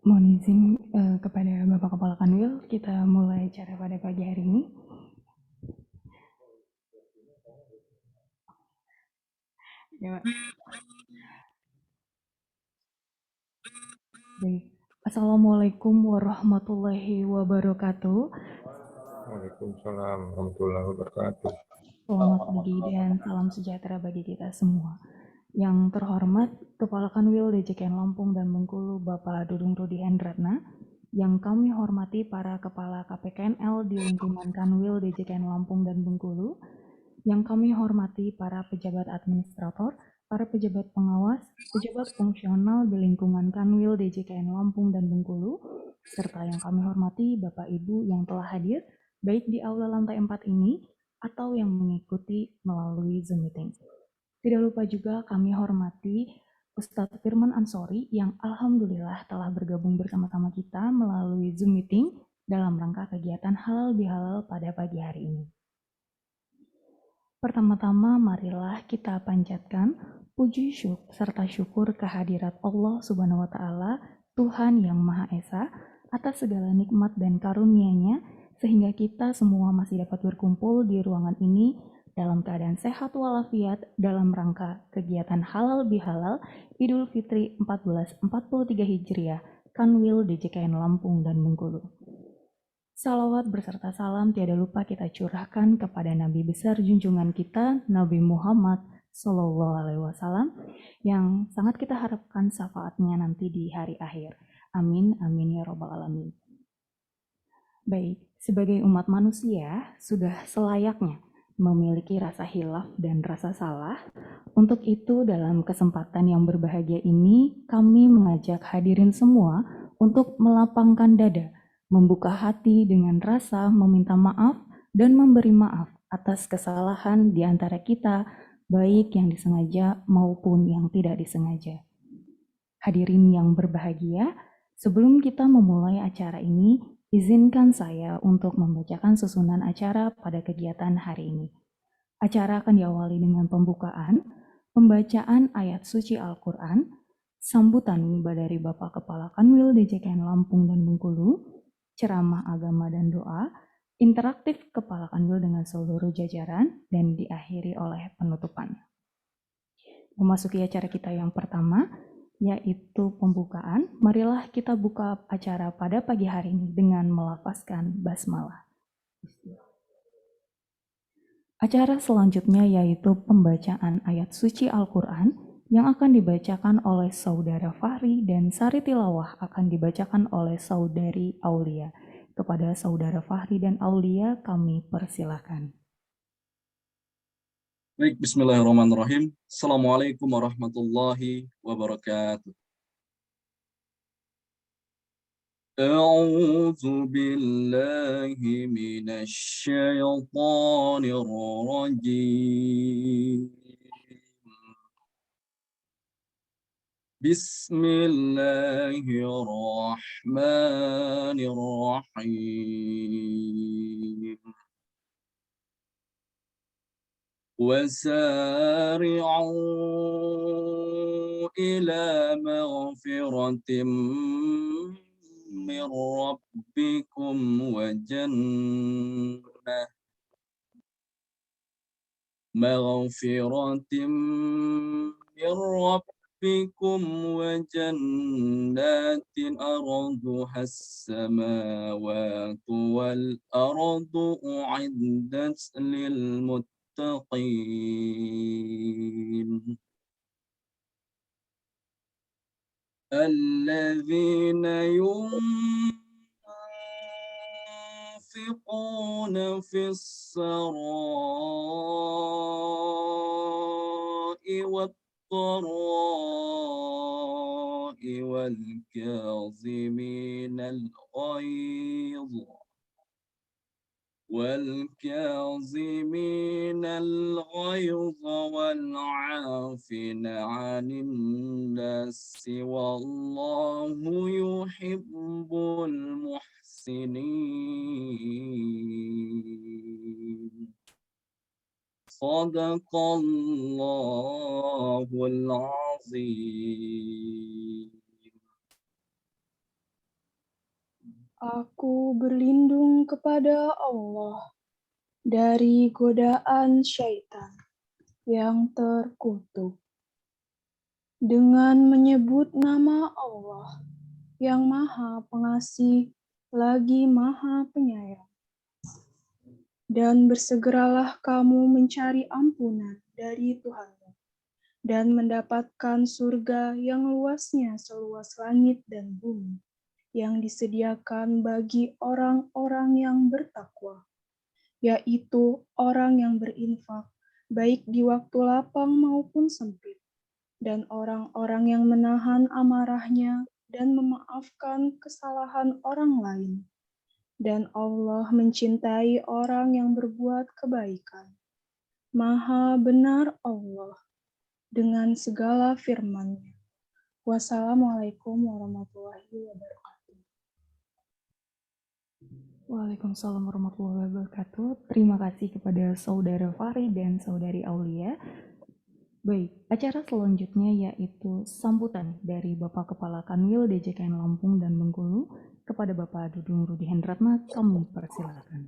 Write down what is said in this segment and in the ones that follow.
Mohon izin kepada Bapak Kepala Kanwil, kita mulai acara pada pagi hari ini. Ya, Pak. Baik. Assalamualaikum warahmatullahi wabarakatuh. Waalaikumsalam warahmatullahi wabarakatuh. Selamat pagi dan salam sejahtera bagi kita semua. Yang terhormat Kepala Kanwil DJKN Lampung dan Bengkulu Bapak Dudung Rudi Hendratna, yang kami hormati para Kepala KPKNL di lingkungan Kanwil DJKN Lampung dan Bengkulu, yang kami hormati para pejabat administrator, para pejabat pengawas, pejabat fungsional di lingkungan Kanwil DJKN Lampung dan Bengkulu, serta yang kami hormati Bapak Ibu yang telah hadir, baik di aula lantai 4 ini, atau yang mengikuti melalui Zoom meeting. Tidak lupa juga kami hormati Ustadz Firman Ansori yang alhamdulillah telah bergabung bersama-sama kita melalui Zoom meeting dalam rangka kegiatan halal bihalal pada pagi hari ini. Pertama-tama marilah kita panjatkan puji serta syukur kehadirat Allah Subhanahu wa taala, Tuhan yang Maha Esa, atas segala nikmat dan karunia-Nya sehingga kita semua masih dapat berkumpul di ruangan ini dalam keadaan sehat walafiat dalam rangka kegiatan halal bihalal Idul Fitri 1443 Hijriah Kanwil DJKN Lampung dan Bengkulu. Salawat berserta salam tiada lupa kita curahkan kepada Nabi besar junjungan kita, Nabi Muhammad Sallallahu Alaihi Wasallam, yang sangat kita harapkan syafaatnya nanti di hari akhir. Amin, amin ya robbal alamin. Baik, sebagai umat manusia sudah selayaknya memiliki rasa hilaf dan rasa salah. Untuk itu dalam kesempatan yang berbahagia ini kami mengajak hadirin semua untuk melapangkan dada, membuka hati dengan rasa meminta maaf dan memberi maaf atas kesalahan di antara kita, baik yang disengaja maupun yang tidak disengaja. Hadirin yang berbahagia, sebelum kita memulai acara ini, izinkan saya untuk membacakan susunan acara pada kegiatan hari ini. Acara akan diawali dengan pembukaan, pembacaan ayat suci Al-Quran, sambutan dari Bapak Kepala Kanwil DJKN Lampung dan Bengkulu, ceramah agama dan doa, interaktif Kepala Kanwil dengan seluruh jajaran, dan diakhiri oleh penutupan. Memasuki acara kita yang pertama, yaitu pembukaan. Marilah kita buka acara pada pagi hari ini dengan melafazkan basmalah. Acara selanjutnya yaitu pembacaan ayat suci Al-Quran yang akan dibacakan oleh Saudara Fahri dan Sari Tilawah akan dibacakan oleh Saudari Aulia. Kepada Saudara Fahri dan Aulia kami persilahkan. Baik, bismillahirrahmanirrahim. Assalamualaikum warahmatullahi wabarakatuh. A'udzu billahi minasy syaithanir rajim. Bismillahirrahmanirrahim. وسارعوا إلى مغفرة من ربكم وجنة وجنات أرضها السماوات والأرض أعدت للمتقين الذين ينفقون في السراء والضراء والكاظمين الغيظ والعافين عن الناس والله يحب المحسنين صدق الله العظيم. Aku berlindung kepada Allah dari godaan syaitan yang terkutuk dengan menyebut nama Allah yang Maha Pengasih lagi Maha Penyayang. Dan bersegeralah kamu mencari ampunan dari Tuhanmu dan mendapatkan surga yang luasnya seluas langit dan bumi, yang disediakan bagi orang-orang yang bertakwa, yaitu orang yang berinfak, baik di waktu lapang maupun sempit, dan orang-orang yang menahan amarahnya dan memaafkan kesalahan orang lain. Dan Allah mencintai orang yang berbuat kebaikan. Maha benar Allah dengan segala firman-Nya. Wassalamualaikum warahmatullahi wabarakatuh. Waalaikumsalam warahmatullahi wabarakatuh. Terima kasih kepada Saudara Fahri dan Saudari Aulia. Baik, acara selanjutnya yaitu sambutan dari Bapak Kepala Kanwil DJKN Lampung dan Bengkulu kepada Bapak Dudung Rudi Hendratna. Kami persilakan.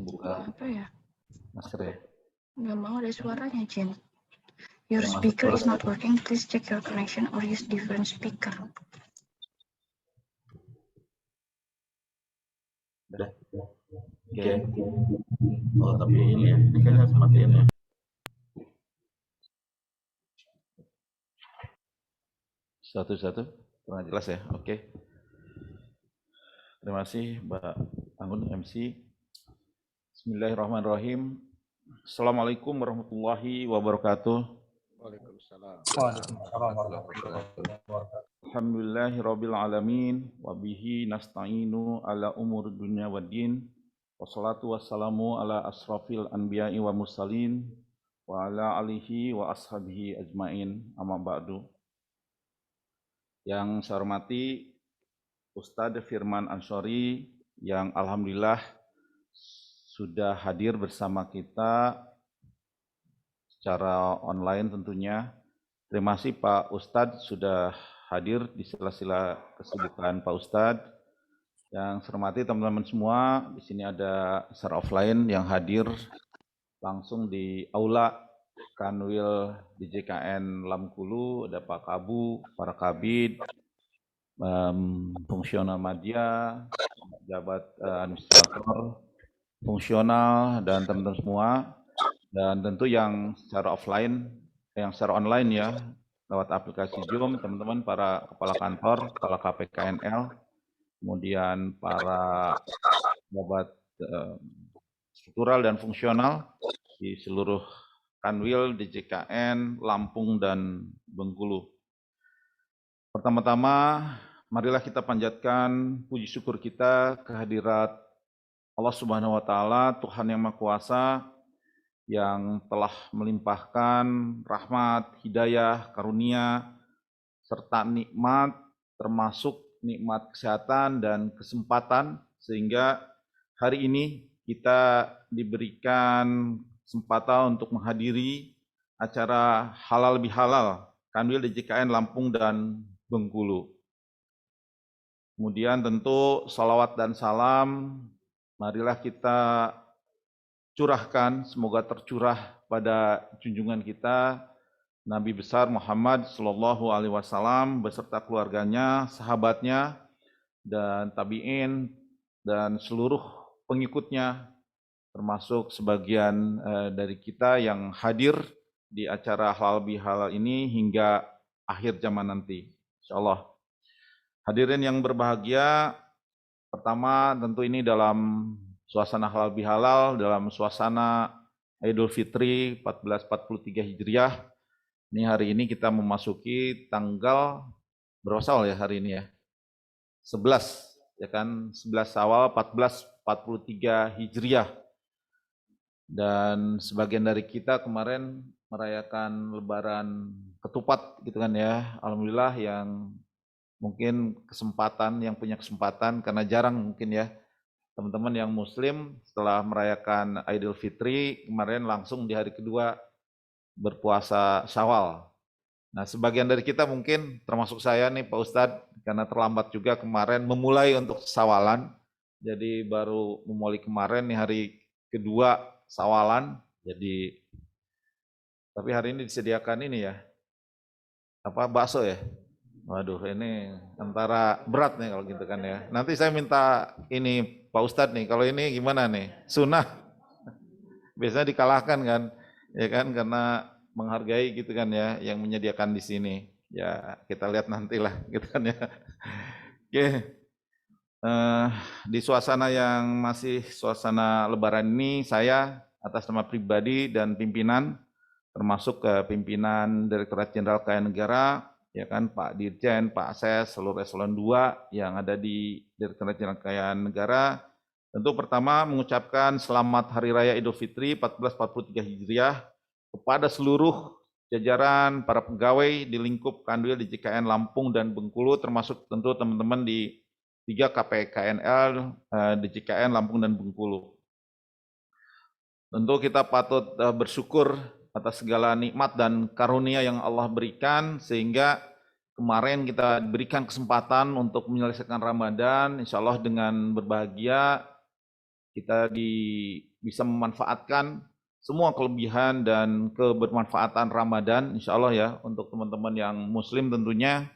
Buka Apa ya? masker ya. Nggak mau ada suaranya, Jen. Your speaker is not working. Please check your connection or use different speaker. Udah. Oke. Oh, tapi ini ya, ini kan harus matiin ya. Satu-satu, kurang jelas ya. Oke. Terima kasih Mbak Anggun MC. Bismillahirrahmanirrahim. Assalamualaikum warahmatullahi wabarakatuh. Waalaikumsalam. Alhamdulillahirabbil alamin wa bihi nasta'inu ala umur dunya waddin. Wassalatu wassalamu ala asrafil anbiya'i wa mursalin wa ala alihi wa ashabihi ajmain, amma ba'du. Yang saya hormati Ustadz Firman Anshori yang alhamdulillah sudah hadir bersama kita secara online tentunya. Terima kasih Pak Ustadz sudah hadir di sela-sela kesibukan Pak Ustadz. Yang saya hormati teman-teman semua, di sini ada secara offline yang hadir langsung di aula Kanwil DJKN Lamkulu, ada Pak Kabu, para kabid, fungsional media, jabat administrator, fungsional, dan teman-teman semua. Dan tentu yang secara offline, yang secara online ya, lewat aplikasi Zoom, teman-teman para kepala kantor, kepala KPKNL, kemudian para jabat struktural dan fungsional di seluruh Kanwil, DJKN, Lampung, dan Bengkulu. Pertama-tama, marilah kita panjatkan puji syukur kita kehadirat Allah Subhanahu wa Ta'ala, Tuhan yang Maha Kuasa, yang telah melimpahkan rahmat, hidayah, karunia, serta nikmat, termasuk nikmat kesehatan dan kesempatan, sehingga hari ini kita diberikan kesempatan untuk menghadiri acara halal bihalal Kanwil DJKN Lampung dan Bengkulu. Kemudian tentu salawat dan salam marilah kita curahkan, semoga tercurah pada junjungan kita Nabi besar Muhammad Sallallahu Alaihi Wasallam beserta keluarganya, sahabatnya, dan tabi'in dan seluruh pengikutnya, termasuk sebagian dari kita yang hadir di acara halal bihalal ini hingga akhir zaman nanti, insyaallah. Hadirin yang berbahagia, pertama tentu ini dalam suasana halal bihalal, dalam suasana Idul Fitri 1443 Hijriah. Ini hari ini kita memasuki tanggal berapa Syawal ya hari ini ya? 11 ya kan, 11 Syawal 1443 Hijriah. Dan sebagian dari kita kemarin merayakan lebaran ketupat gitu kan ya. Alhamdulillah yang mungkin kesempatan, yang punya kesempatan karena jarang mungkin ya teman-teman yang Muslim setelah merayakan Idul Fitri kemarin langsung di hari kedua berpuasa Syawal. Nah, sebagian dari kita mungkin termasuk saya nih Pak Ustadz, karena terlambat juga kemarin memulai untuk Syawalan. Jadi baru memulai kemarin nih hari kedua Syawalan. Jadi tapi hari ini disediakan ini ya. Bakso ya? Waduh, ini antara berat nih kalau gitu kan ya. Nanti saya minta ini Pak Ustadz nih, kalau ini gimana nih? Sunnah. Biasanya dikalahkan kan, ya kan, karena menghargai gitu kan ya, yang menyediakan di sini. Ya kita lihat nantilah gitu kan ya. Oke, di suasana yang masih suasana Lebaran ini, saya atas nama pribadi dan pimpinan, termasuk ke pimpinan Direktorat Jenderal Kekayaan Negara, ya kan, Pak Dirjen, Pak Ses, seluruh eselon 2 yang ada di Direktorat Jenderal Kekayaan Negara. Tentu pertama mengucapkan selamat Hari Raya Idul Fitri 1443 Hijriah kepada seluruh jajaran para pegawai di lingkup Kanwil di JKN Lampung dan Bengkulu, termasuk tentu teman-teman di 3 KPKNL di JKN Lampung dan Bengkulu. Tentu kita patut bersyukur atas segala nikmat dan karunia yang Allah berikan, sehingga kemarin kita diberikan kesempatan untuk menyelesaikan Ramadan, insya Allah dengan berbahagia, kita bisa memanfaatkan semua kelebihan dan kebermanfaatan Ramadan, insya Allah ya, untuk teman-teman yang Muslim tentunya,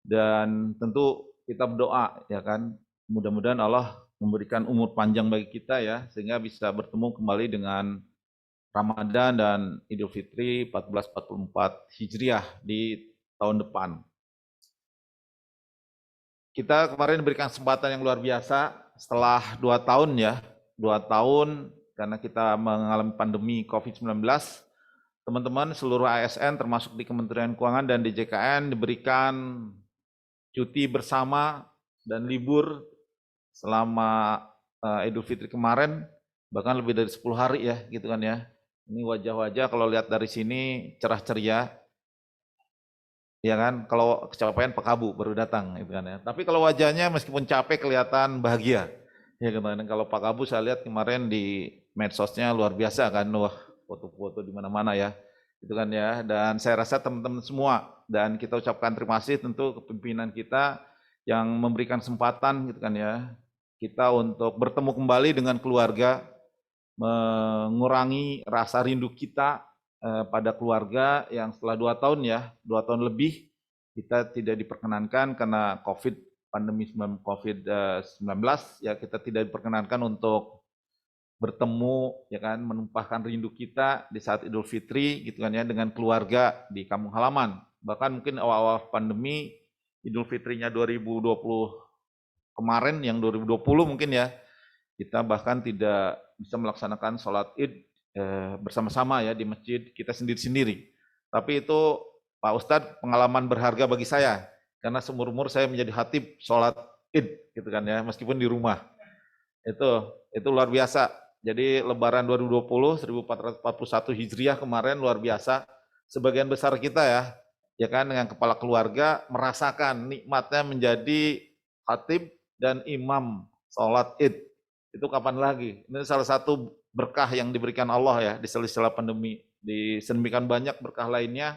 dan tentu kita berdoa ya kan, mudah-mudahan Allah memberikan umur panjang bagi kita ya, sehingga bisa bertemu kembali dengan Ramadan dan Idul Fitri 1444 Hijriah di tahun depan. Kita kemarin diberikan kesempatan yang luar biasa setelah 2 tahun ya, 2 tahun karena kita mengalami pandemi COVID-19. Teman-teman seluruh ASN termasuk di Kementerian Keuangan dan di JKN diberikan cuti bersama dan libur selama Idul Fitri kemarin, bahkan lebih dari 10 hari ya gitu kan ya. Ini wajah-wajah kalau lihat dari sini cerah ceria, ya kan. Kalau kecapean pekabu baru datang, gitu kan ya. Tapi kalau wajahnya meskipun capek kelihatan bahagia, ya kan. Kalau Pak Kabu saya lihat kemarin di medsosnya luar biasa kan, wah foto-foto di mana-mana ya, gitu kan ya. Dan saya rasa teman-teman semua, dan kita ucapkan terima kasih tentu ke pimpinan kita yang memberikan kesempatan, gitu kan ya, kita untuk bertemu kembali dengan keluarga, mengurangi rasa rindu kita pada keluarga yang setelah 2 tahun ya, 2 tahun lebih kita tidak diperkenankan karena pandemi COVID-19 ya, kita tidak diperkenankan untuk bertemu ya kan, menumpahkan rindu kita di saat Idul Fitri gitu kan ya, dengan keluarga di kampung halaman. Bahkan mungkin awal-awal pandemi Idul Fitrinya 2020 kemarin, yang 2020 mungkin ya, kita bahkan tidak bisa melaksanakan sholat id bersama-sama ya di masjid kita sendiri-sendiri. Tapi itu Pak Ustadz pengalaman berharga bagi saya, karena seumur-umur saya menjadi khatib sholat id gitu kan ya, meskipun di rumah. Itu luar biasa. Jadi Lebaran 2020 1441 Hijriah kemarin luar biasa. Sebagian besar kita ya kan, dengan kepala keluarga merasakan nikmatnya menjadi khatib dan imam sholat id. Itu kapan lagi? Ini salah satu berkah yang diberikan Allah ya di sela-sela pandemi. Sedemikian banyak berkah lainnya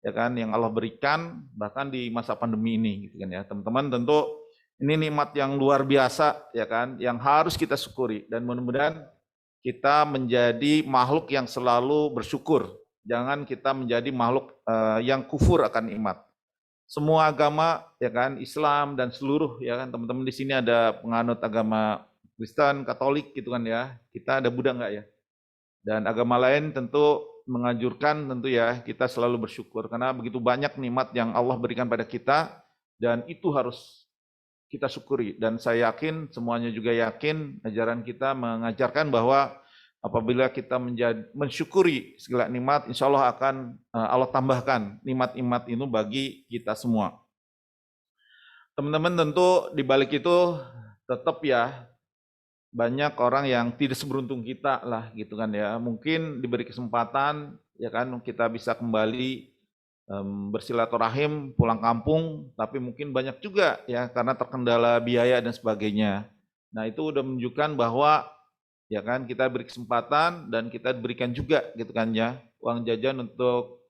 ya kan yang Allah berikan bahkan di masa pandemi ini gitu kan ya. Teman-teman, tentu ini nikmat yang luar biasa ya kan, yang harus kita syukuri, dan mudah-mudahan kita menjadi makhluk yang selalu bersyukur. Jangan kita menjadi makhluk yang kufur akan nikmat. Semua agama ya kan, Islam dan seluruh ya kan, teman-teman di sini ada penganut agama Kristen, Katolik gitu kan ya. Kita ada Buddha enggak ya? Dan agama lain tentu menganjurkan tentu ya kita selalu bersyukur karena begitu banyak nikmat yang Allah berikan pada kita, dan itu harus kita syukuri. Dan saya yakin, semuanya juga yakin, ajaran kita mengajarkan bahwa apabila kita mensyukuri segala nikmat, insya Allah akan Allah tambahkan nikmat-nikmat itu bagi kita semua. Teman-teman, tentu di balik itu tetap ya banyak orang yang tidak seberuntung kita lah gitu kan ya. Mungkin diberi kesempatan ya kan kita bisa kembali bersilaturahim, pulang kampung, tapi mungkin banyak juga ya karena terkendala biaya dan sebagainya. Nah, itu udah menunjukkan bahwa ya kan kita beri kesempatan dan kita berikan juga gitu kan ya, uang jajan untuk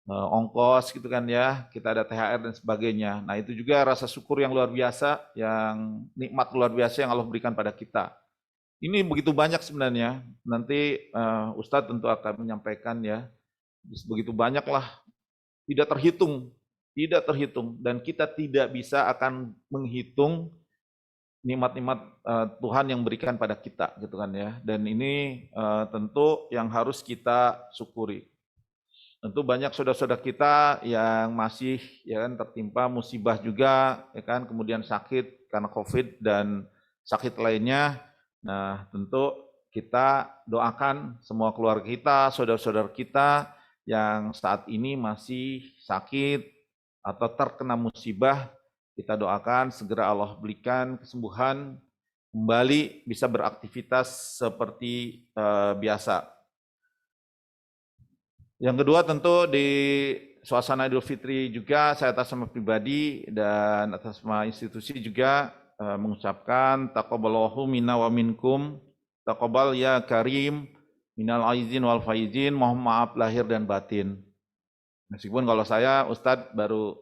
ongkos gitu kan ya, kita ada THR dan sebagainya. Nah, itu juga rasa syukur yang luar biasa, yang nikmat luar biasa yang Allah berikan pada kita. Ini begitu banyak sebenarnya. Nanti Ustadz tentu akan menyampaikan ya. Begitu banyak lah, tidak terhitung, dan kita tidak bisa akan menghitung nikmat-nikmat Tuhan yang berikan pada kita gitu kan ya. Dan ini tentu yang harus kita syukuri. Tentu banyak saudara-saudara kita yang masih ya kan tertimpa musibah juga ya kan, kemudian sakit karena Covid dan sakit lainnya. Nah, tentu kita doakan semua keluarga kita, saudara-saudara kita yang saat ini masih sakit atau terkena musibah, kita doakan segera Allah berikan kesembuhan, kembali bisa beraktivitas seperti biasa. Yang kedua tentu di suasana Idul Fitri juga saya atas nama pribadi dan atas nama institusi juga mengucapkan taqabbalallahu minna wa minkum, taqabbal ya karim minal aizin wal faizin, mohon maaf lahir dan batin. Meskipun kalau saya Ustadz baru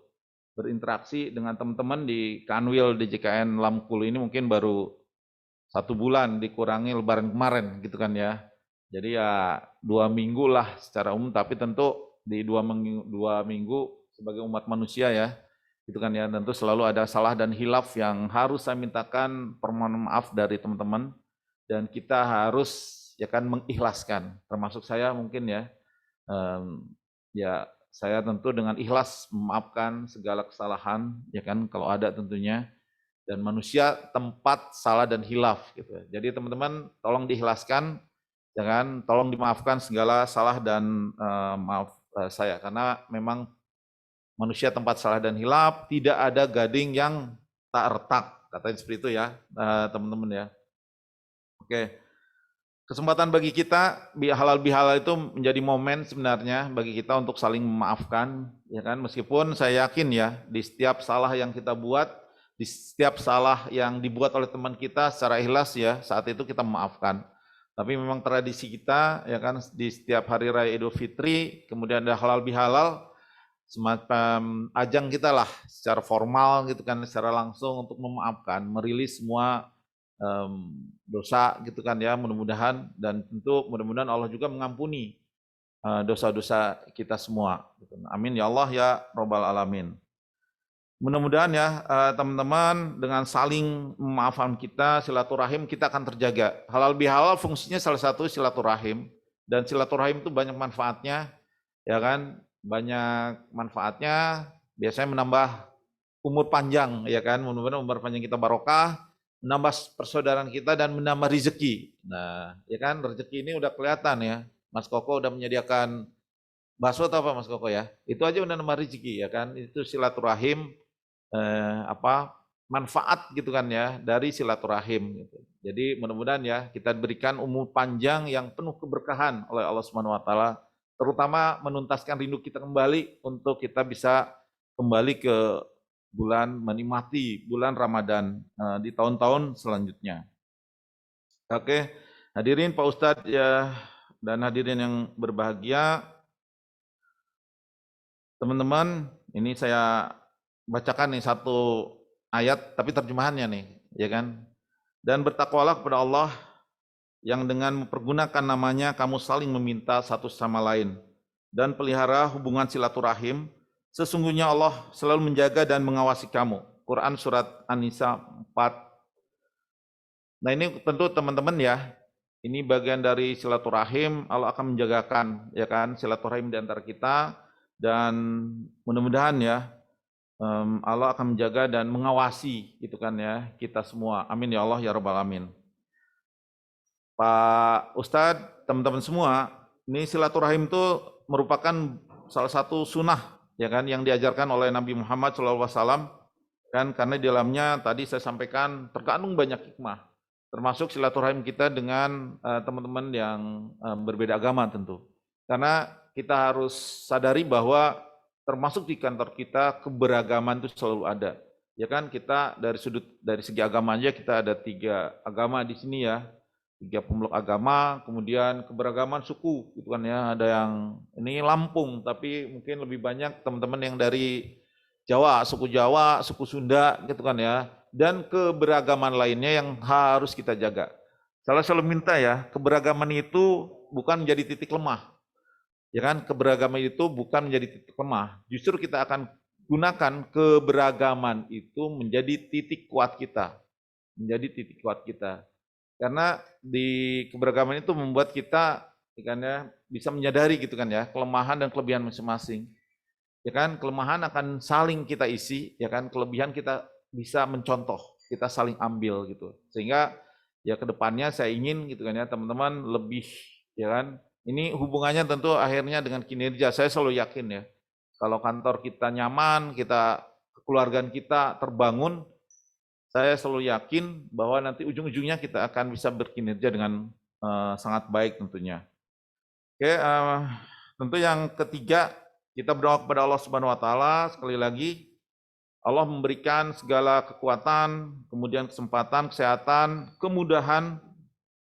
berinteraksi dengan teman-teman di Kanwil DJKN Lamkul ini mungkin baru 1 bulan dikurangi Lebaran kemarin gitu kan ya. Jadi ya 2 minggu lah secara umum, tapi tentu di 2 minggu sebagai umat manusia ya, gitu kan ya, tentu selalu ada salah dan hilaf yang harus saya mintakan permohonan maaf dari teman-teman, dan kita harus ya kan mengikhlaskan, termasuk saya mungkin ya, ya saya tentu dengan ikhlas memaafkan segala kesalahan ya kan kalau ada tentunya, dan manusia tempat salah dan hilaf gitu. Jadi teman-teman tolong diikhlaskan. Jangan, tolong dimaafkan segala salah dan maaf saya, karena memang manusia tempat salah dan hilaf, tidak ada gading yang tak retak, katanya seperti itu ya teman-teman ya. Oke, kesempatan bagi kita halal bihalal itu menjadi momen sebenarnya bagi kita untuk saling memaafkan, ya kan. Meskipun saya yakin ya di setiap salah yang kita buat, di setiap salah yang dibuat oleh teman kita secara ikhlas ya, saat itu kita memaafkan. Tapi memang tradisi kita ya kan di setiap hari raya Idul Fitri kemudian ada halal bihalal, semacam ajang kita lah secara formal gitu kan, secara langsung untuk memaafkan, merilis semua dosa gitu kan ya, mudah-mudahan, dan tentu mudah-mudahan Allah juga mengampuni dosa-dosa kita semua. Amin ya Allah ya Rabbal Alamin. Mudah-mudahan ya teman-teman dengan saling memaafkan kita, silaturahim kita akan terjaga. Halal bihalal fungsinya salah satu silaturahim, dan silaturahim itu banyak manfaatnya, ya kan? Banyak manfaatnya, biasanya menambah umur panjang, ya kan? Mudah-mudahan umur panjang kita barokah, menambah persaudaraan kita dan menambah rezeki. Nah, ya kan rezeki ini udah kelihatan ya. Mas Koko udah menyediakan bakso atau apa Mas Koko ya? Itu aja udah nambah rezeki ya kan? Itu silaturahim. Manfaat gitu kan ya dari silaturahim gitu. Jadi mudah-mudahan ya kita berikan umur panjang yang penuh keberkahan oleh Allah Subhanahu wa taala, terutama menuntaskan rindu kita kembali untuk kita bisa kembali ke bulan, menikmati bulan Ramadan di tahun-tahun selanjutnya. Oke, hadirin Pak Ustadz ya dan hadirin yang berbahagia. Teman-teman, ini saya bacakan nih satu ayat tapi terjemahannya nih, ya kan? Dan bertakwalah kepada Allah yang dengan mempergunakan namanya kamu saling meminta satu sama lain dan pelihara hubungan silaturahim. Sesungguhnya Allah selalu menjaga dan mengawasi kamu. Quran surat An-Nisa 4. Nah, ini tentu teman-teman ya, ini bagian dari silaturahim. Allah akan menjagakan ya kan silaturahim di antara kita, dan mudah-mudahan ya Allah akan menjaga dan mengawasi gitu kan ya kita semua. Amin ya Allah ya Rabbal Alamin. Pak Ustadz, teman-teman semua, ini silaturahim itu merupakan salah satu sunnah ya kan yang diajarkan oleh Nabi Muhammad SAW kan, karena di dalamnya tadi saya sampaikan terkandung banyak hikmah, termasuk silaturahim kita dengan teman-teman yang berbeda agama tentu. Karena kita harus sadari bahwa termasuk di kantor kita keberagaman itu selalu ada. Ya kan, kita dari segi agama aja kita ada 3 agama di sini ya. 3 pemeluk agama, kemudian keberagaman suku gitu kan ya. Ada yang ini Lampung, tapi mungkin lebih banyak teman-teman yang dari Jawa, suku Sunda gitu kan ya. Dan keberagaman lainnya yang harus kita jaga. Saya selalu minta ya, keberagaman itu bukan menjadi titik lemah. Ya kan, keberagaman itu bukan menjadi titik lemah. Justru kita akan gunakan keberagaman itu menjadi titik kuat kita. Menjadi titik kuat kita. Karena di keberagaman itu membuat kita kan ya, bisa menyadari gitu kan ya, kelemahan dan kelebihan masing-masing. Ya kan, kelemahan akan saling kita isi, ya kan, kelebihan kita bisa mencontoh, kita saling ambil gitu. Sehingga ya kedepannya saya ingin gitu kan ya, teman-teman lebih ya kan, ini hubungannya tentu akhirnya dengan kinerja. Saya selalu yakin ya, kalau kantor kita nyaman, kekeluargaan kita terbangun, saya selalu yakin bahwa nanti ujung-ujungnya kita akan bisa berkinerja dengan sangat baik tentunya. Oke, tentu yang ketiga, kita berdoa kepada Allah Subhanahu wa taala sekali lagi. Allah memberikan segala kekuatan, kemudian kesempatan, kesehatan, kemudahan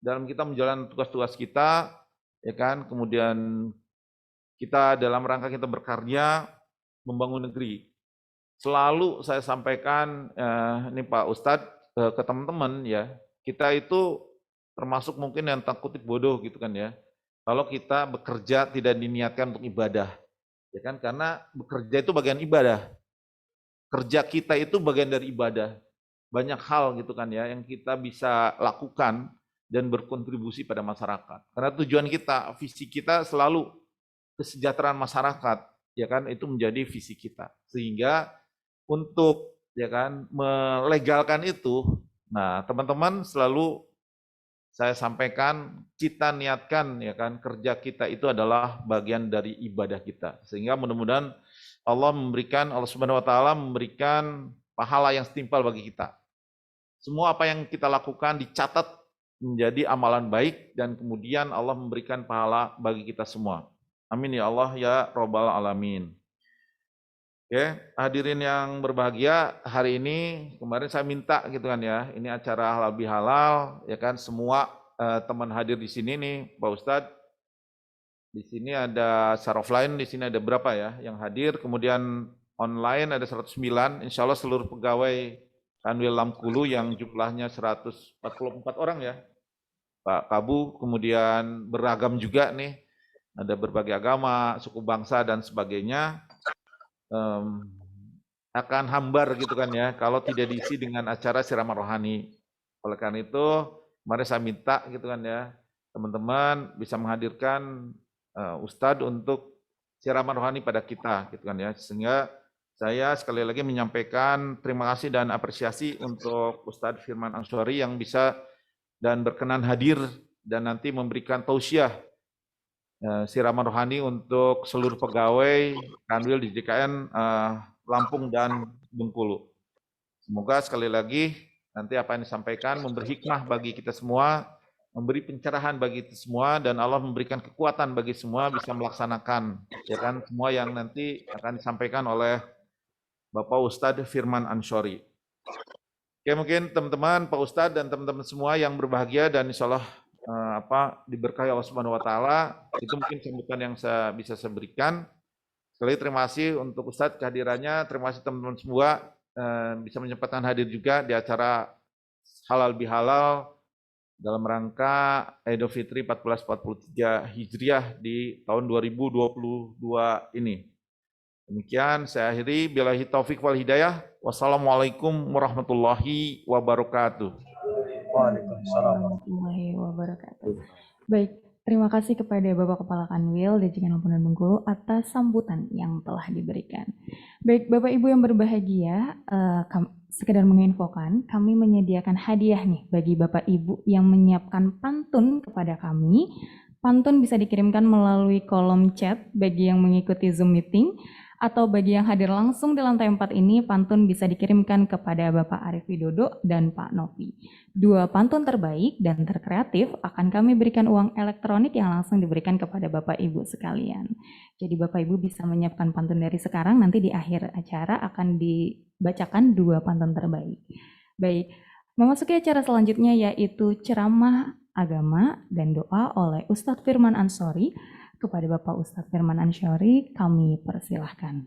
dalam kita menjalankan tugas-tugas kita, ya kan? Kemudian kita dalam rangka kita berkarya membangun negeri. Selalu saya sampaikan ini Pak Ustadz ke teman-teman ya, kita itu termasuk mungkin yang tak kutip bodoh gitu kan ya. Kalau kita bekerja tidak diniatkan untuk ibadah, ya kan? Karena bekerja itu bagian ibadah. Kerja kita itu bagian dari ibadah. Banyak hal gitu kan ya yang kita bisa lakukan dan berkontribusi pada masyarakat. Karena tujuan kita, visi kita selalu kesejahteraan masyarakat, ya kan? Itu menjadi visi kita. Sehingga untuk ya kan melegalkan itu, nah teman-teman selalu saya sampaikan kita niatkan ya kan kerja kita itu adalah bagian dari ibadah kita. Sehingga mudah-mudahan Allah Subhanahu wa taala memberikan pahala yang setimpal bagi kita. Semua apa yang kita lakukan dicatat menjadi amalan baik dan kemudian Allah memberikan pahala bagi kita semua. Amin ya Allah ya Rabbal Alamin. Oke, hadirin yang berbahagia, hari ini kemarin saya minta gitu kan ya, ini acara halal bihalal ya kan, semua teman hadir di sini nih, Pak Ustadz. Di sini ada secara offline, di sini ada berapa ya yang hadir, kemudian online ada 109, insya Allah seluruh pegawai Kanwil Lamkulu yang jumlahnya 144 orang ya, Pak Kabu, kemudian beragam juga nih, ada berbagai agama, suku bangsa dan sebagainya. Akan hambar gitu kan ya kalau tidak diisi dengan acara siraman rohani. Oleh karena itu mari saya minta gitu kan ya teman-teman bisa menghadirkan Ustadz untuk siraman rohani pada kita gitu kan ya, sehingga saya sekali lagi menyampaikan terima kasih dan apresiasi untuk Ustadz Firman Ansyari yang bisa dan berkenan hadir dan nanti memberikan tausiah siraman rohani untuk seluruh pegawai Kanwil di JKN Lampung dan Bengkulu. Semoga sekali lagi nanti apa yang disampaikan memberi hikmah bagi kita semua, memberi pencerahan bagi kita semua, dan Allah memberikan kekuatan bagi semua bisa melaksanakan ya kan semua yang nanti akan disampaikan oleh Bapak Ustadz Firman Ansyari. Oke, mungkin teman-teman, Pak Ustadz dan teman-teman semua yang berbahagia dan insya Allah diberkahi Allah Subhanahu wa taala, itu mungkin sambutan yang bisa saya berikan. Sekali terima kasih untuk Ustadz kehadirannya, terima kasih teman-teman semua bisa menyempatkan hadir juga di acara halal bihalal dalam rangka Idul Fitri 1443 Hijriah di tahun 2022 ini. Demikian saya akhiri, billahi taufik wal hidayah. Wassalamualaikum warahmatullahi wabarakatuh. Waalaikumsalam warahmatullahi wabarakatuh. Baik, terima kasih kepada Bapak Kepala Kanwil JKN Lampung dan Bengkulu atas sambutan yang telah diberikan. Baik, Bapak Ibu yang berbahagia, sekedar menginfokan, kami menyediakan hadiah nih bagi Bapak Ibu yang menyiapkan pantun kepada kami. Pantun bisa dikirimkan melalui kolom chat bagi yang mengikuti Zoom meeting, Atau bagi yang hadir langsung di lantai 4 ini, pantun bisa dikirimkan kepada Bapak Arif Widodo dan Pak Novi. 2 pantun terbaik dan terkreatif akan kami berikan uang elektronik yang langsung diberikan kepada Bapak Ibu sekalian. Jadi Bapak Ibu bisa menyiapkan pantun dari sekarang, nanti di akhir acara akan dibacakan 2 pantun terbaik. Baik, memasuki acara selanjutnya yaitu ceramah agama dan doa oleh Ustadz Firman Anshori. Kepada Bapak Ustadz Firman Anshori, kami persilahkan.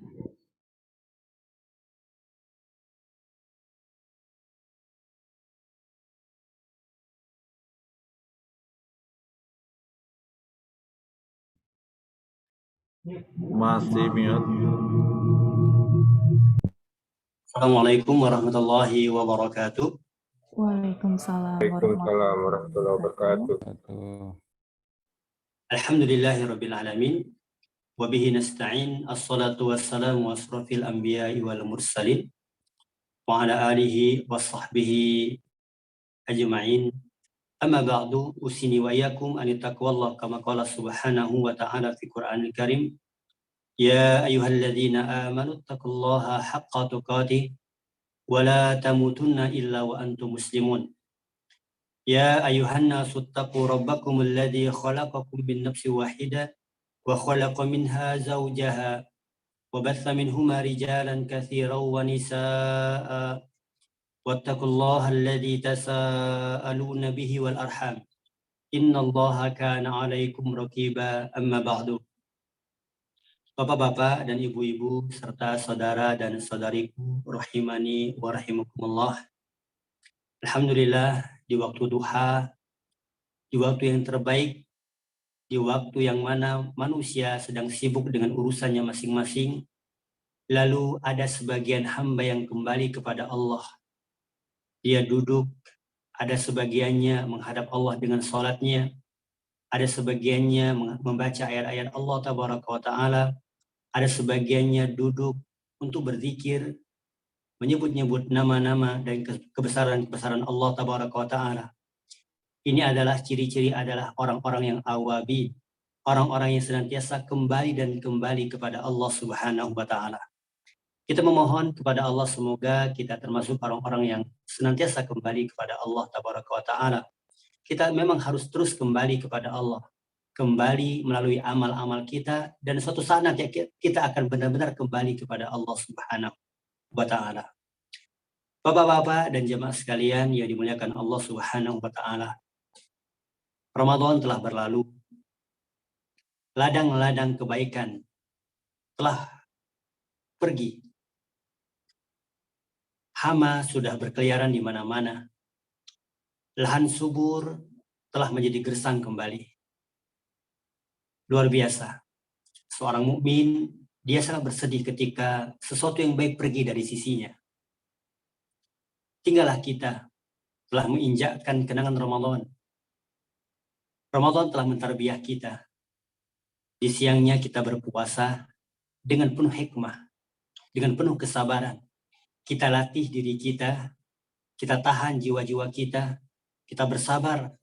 Masih mute. Assalamualaikum warahmatullahi wabarakatuh. Waalaikumsalam warahmatullahi wabarakatuh. Alhamdulillahirabbil alamin. Wa bihi nasta'in. Assalatu wassalamu asrafil anbiya'i wal mursalin wa ala alihi wa sahbihi ajma'in. Amma ba'du, usini wa iyyakum an taqwallah kama qala subhanahu wa ta'ala fi Qur'anil Karim. Ya ayyuhalladzina amanu taqullaha haqqa tuqatih wa la tamutunna illa wa antum muslimun. Ya ayuhan nasu taqu rabbakum alladhi khalaqakum min nafsin wahidah wa khalaqa minha zawjaha wa batha minhuma rijalan katsiran wa nisaa'a wattaqullaha alladhi tasaaluna bihi wal arham innallaha kana 'alaikum raqiba. Amma ba'du. Bapak-bapak dan ibu-ibu serta saudara dan saudariku rahimani wa rahimakumullah. Alhamdulillah, di waktu duha, di waktu yang terbaik, di waktu yang mana manusia sedang sibuk dengan urusannya masing-masing, lalu ada sebagian hamba yang kembali kepada Allah. Dia duduk, ada sebagiannya menghadap Allah dengan salatnya, ada sebagiannya membaca ayat-ayat Allah Tabaraka wa Ta'ala, ada sebagiannya duduk untuk berzikir, menyebut-nyebut nama-nama dan kebesaran-kebesaran Allah Tabaraka wa Ta'ala. Ini adalah ciri-ciri adalah orang-orang yang awabin, orang-orang yang senantiasa kembali dan kembali kepada Allah Subhanahu wa Ta'ala. Kita memohon kepada Allah semoga kita termasuk orang-orang yang senantiasa kembali kepada Allah Tabaraka wa Ta'ala. Kita memang harus terus kembali kepada Allah, kembali melalui amal-amal kita, dan suatu saat nanti kita akan benar-benar kembali kepada Allah Subhanahu wa Ta'ala. Bapak-bapak dan jemaah sekalian yang dimuliakan Allah Subhanahu wa Ta'ala, Ramadan telah berlalu, ladang-ladang kebaikan telah pergi, hama sudah berkeliaran di mana-mana, lahan subur telah menjadi gersang kembali. Luar biasa, seorang mukmin dia sangat bersedih ketika sesuatu yang baik pergi dari sisinya. Tinggallah kita telah menginjakkan kenangan Ramadan. Ramadan telah mentarbiah kita. Di siangnya kita berpuasa dengan penuh hikmah, dengan penuh kesabaran. Kita latih diri kita tahan jiwa-jiwa kita bersabar.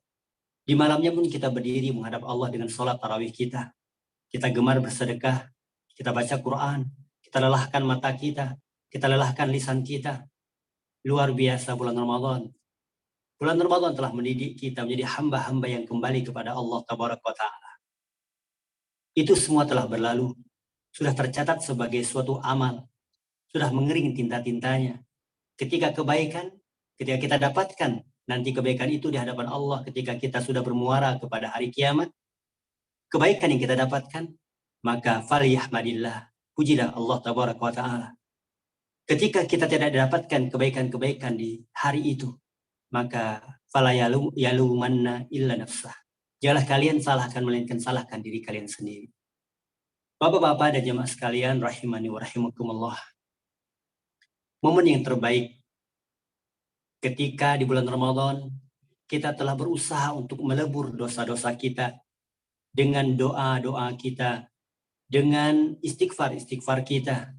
Di malamnya pun kita berdiri menghadap Allah dengan sholat tarawih kita. Kita gemar bersedekah, kita baca Quran, kita lelahkan mata kita lelahkan lisan kita. Luar biasa bulan Ramadan. Bulan Ramadan telah mendidik kita menjadi hamba-hamba yang kembali kepada Allah Tabaraka wa Ta'ala. Itu semua telah berlalu, sudah tercatat sebagai suatu amal, sudah mengering tinta-tintanya. Ketika kita dapatkan nanti kebaikan itu di hadapan Allah ketika kita sudah bermuara kepada hari kiamat, kebaikan yang kita dapatkan, maka faliyahmadillah, pujilah Allah Tabaraka wa Ta'ala. Ketika kita tidak dapatkan kebaikan-kebaikan di hari itu, maka fala yalumanna illa nafsah. Janganlah kalian salahkan melainkan salahkan diri kalian sendiri. Bapak-bapak dan jemaah sekalian rahimani wa rahimakumullah. Momen yang terbaik ketika di bulan Ramadan kita telah berusaha untuk melebur dosa-dosa kita dengan doa-doa kita, dengan istighfar kita,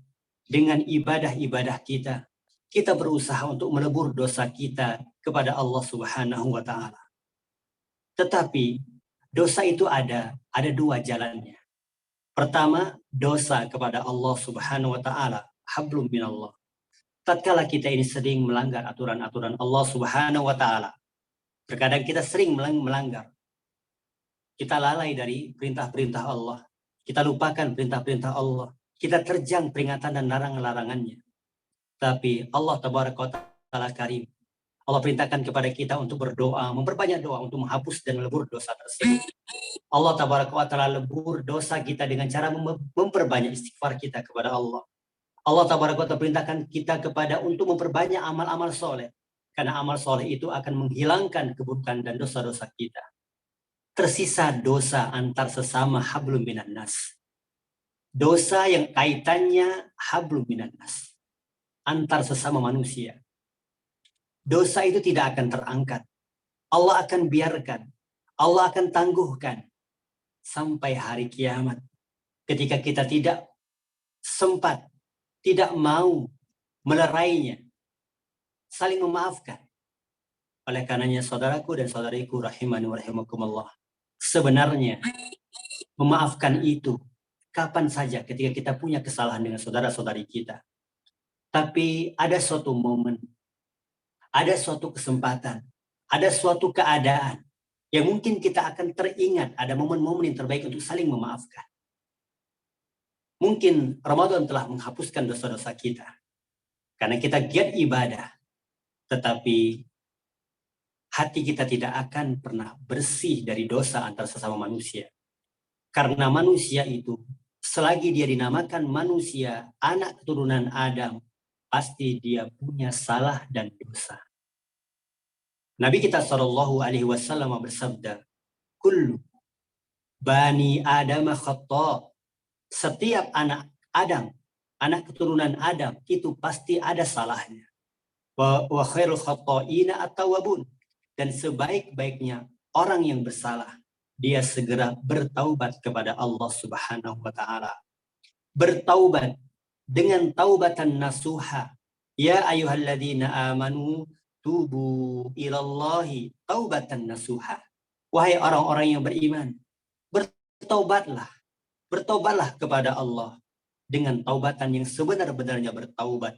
dengan ibadah-ibadah kita. Kita berusaha untuk melebur dosa kita kepada Allah Subhanahu wa Ta'ala. Tetapi dosa itu ada dua jalannya. Pertama, dosa kepada Allah Subhanahu wa taala, hablum minallah. Tatkala kita ini sering melanggar aturan-aturan Allah Subhanahu wa taala. Terkadang kita sering melanggar. Kita lalai dari perintah-perintah Allah. Kita lupakan perintah-perintah Allah. Kita terjang peringatan dan larangan-larangannya. Tapi Allah Tabaraka wa Ta'ala Karim. Allah perintahkan kepada kita untuk berdoa, memperbanyak doa untuk menghapus dan melebur dosa tersebut. Allah Tabaraka wa Ta'ala lebur dosa kita dengan cara memperbanyak istighfar kita kepada Allah. Allah Tabaraka wa Ta'ala perintahkan kita kepada untuk memperbanyak amal-amal soleh. Karena amal soleh itu akan menghilangkan keburukan dan dosa-dosa kita. Tersisa dosa antar sesama hablum minan nas. Dosa yang kaitannya hablum minan nas. Antar sesama manusia. Dosa itu tidak akan terangkat. Allah akan biarkan. Allah akan tangguhkan. Sampai hari kiamat. Ketika kita tidak sempat, tidak mau melerainya. Saling memaafkan. Oleh karenanya saudaraku dan saudariku rahimani wa rahimakumullah. Sebenarnya memaafkan itu kapan saja ketika kita punya kesalahan dengan saudara-saudari kita. Tapi ada suatu momen, ada suatu kesempatan, ada suatu keadaan yang mungkin kita akan teringat ada momen-momen yang terbaik untuk saling memaafkan. Mungkin Ramadan telah menghapuskan dosa-dosa kita karena kita giat ibadah, tetapi hati kita tidak akan pernah bersih dari dosa antar sesama manusia. Karena manusia itu, selagi dia dinamakan manusia, anak keturunan Adam, pasti dia punya salah dan dosa. Nabi kita SAW bersabda, kullu bani Adam khata'. Setiap anak Adam, anak keturunan Adam, itu pasti ada salahnya. Wa khairul khata'ina at-tawwabun. Dan sebaik-baiknya orang yang bersalah, dia segera bertaubat kepada Allah Subhanahu wa Ta'ala. Bertaubat dengan taubatan nasuha. Ya ayyuhalladzina amanu tubu ilallahi taubatan nasuha. Wahai orang-orang yang beriman, bertaubatlah. Bertaubatlah kepada Allah dengan taubatan yang sebenar-benarnya bertaubat.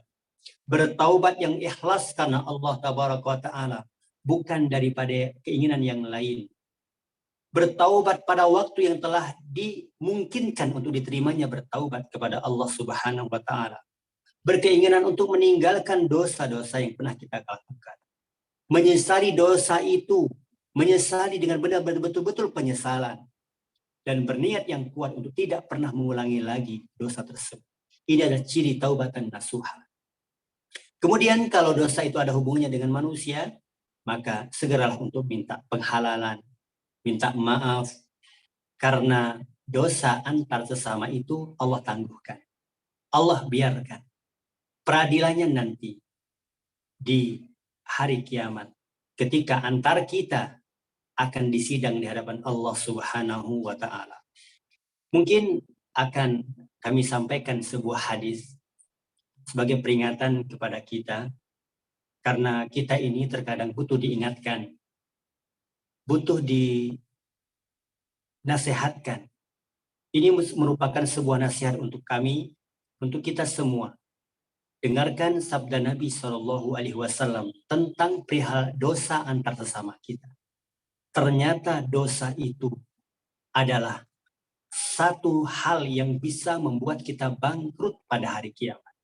Bertaubat yang ikhlas karena Allah Tabaraka wa Ta'ala. Bukan daripada keinginan yang lain. Bertaubat pada waktu yang telah dimungkinkan untuk diterimanya bertaubat kepada Allah Subhanahu wa Ta'ala. Berkeinginan untuk meninggalkan dosa-dosa yang pernah kita lakukan. Menyesali dosa itu, menyesali dengan benar-benar betul-betul penyesalan. Dan berniat yang kuat untuk tidak pernah mengulangi lagi dosa tersebut. Ini adalah ciri taubatan nasuha. Kemudian kalau dosa itu ada hubungannya dengan manusia, maka segeralah untuk minta penghalalan, minta maaf. Karena dosa antar sesama itu Allah tangguhkan. Allah biarkan. Peradilannya nanti di hari kiamat. Ketika antar kita akan disidang di hadapan Allah Subhanahu wa Ta'ala. Mungkin akan kami sampaikan sebuah hadis sebagai peringatan kepada kita. Karena kita ini terkadang butuh diingatkan, butuh dinasihatkan. Ini merupakan sebuah nasihat untuk kami, untuk kita semua. Dengarkan sabda Nabi SAW tentang perihal dosa antar sesama kita. Ternyata dosa itu adalah satu hal yang bisa membuat kita bangkrut pada hari kiamat.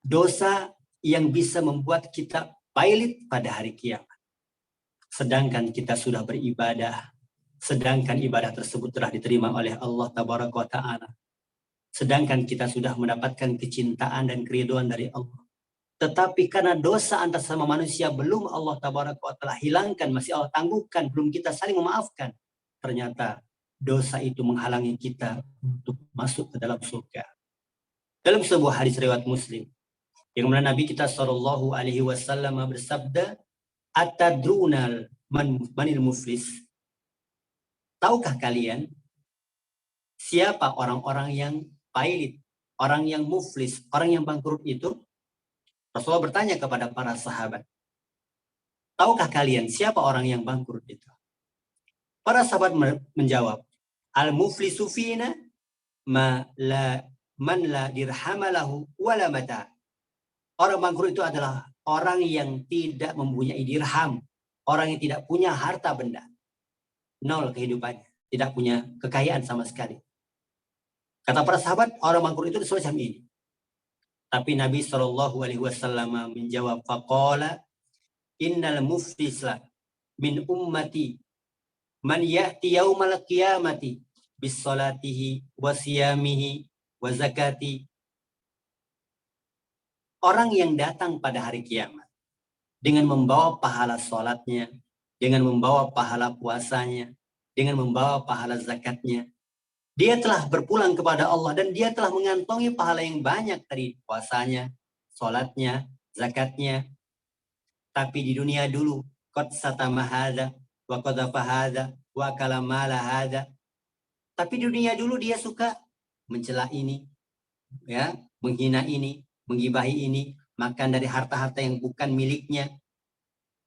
Dosa yang bisa membuat kita pailit pada hari kiamat. Sedangkan kita sudah beribadah, sedangkan ibadah tersebut telah diterima oleh Allah Tabaraka wa Ta'ala. Sedangkan kita sudah mendapatkan kecintaan dan keridhaan dari Allah. Tetapi karena dosa antar sama manusia belum Allah Tabaraka wa Ta'ala hilangkan, masih Allah tangguhkan, belum kita saling memaafkan. Ternyata dosa itu menghalangi kita untuk masuk ke dalam surga. Dalam sebuah hadis riwayat Muslim, yang mana Nabi kita SAW bersabda, atadrunal manil muflis. Tahukah kalian siapa orang-orang yang pailit, orang yang muflis, orang yang bangkrut itu? Rasulullah bertanya kepada para sahabat, tahukah kalian siapa orang yang bangkrut itu? Para sahabat menjawab, Al-muflisu fina man la dirhamalahu wala mata. Orang bangkrut itu adalah orang yang tidak mempunyai dirham, orang yang tidak punya harta benda. Nol kehidupannya, tidak punya kekayaan sama sekali. Kata para sahabat, orang bangkrut itu semacam ini. Tapi Nabi SAW menjawab, faqala innal muflisla min ummati man ya'ti yaumal qiyamati bis salatihi wa siyamihi wa zakati. Orang yang datang pada hari kiamat dengan membawa pahala salatnya, dengan membawa pahala puasanya, dengan membawa pahala zakatnya, dia telah berpulang kepada Allah dan dia telah mengantongi pahala yang banyak dari puasanya, salatnya, zakatnya. Tapi di dunia dulu, qad satama hadza wa qadhafa hadza wa kalamala hadza. Tapi di dunia dulu dia suka mencela ini, ya, menghina ini, menggibahi ini, makan dari harta-harta yang bukan miliknya.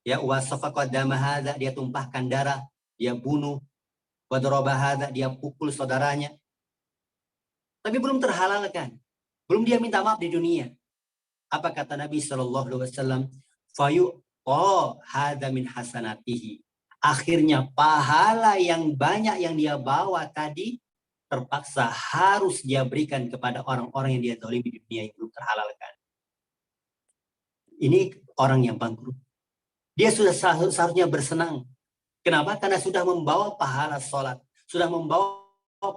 Ya, wa safaqa dama hadza, dia tumpahkan darah, dia bunuh. Wa daraba hadza, dia pukul saudaranya. Tapi belum terhalalkan. Belum dia minta maaf di dunia. Apa kata Nabi SAW? Hadza min hasanatihi. Akhirnya pahala yang banyak yang dia bawa tadi terpaksa harus dia berikan kepada orang-orang yang dia zalimi di dunia yang belum terhalalkan. Ini orang yang bangkrut. Dia sudah seharusnya bersenang. Kenapa? Karena sudah membawa pahala sholat, sudah membawa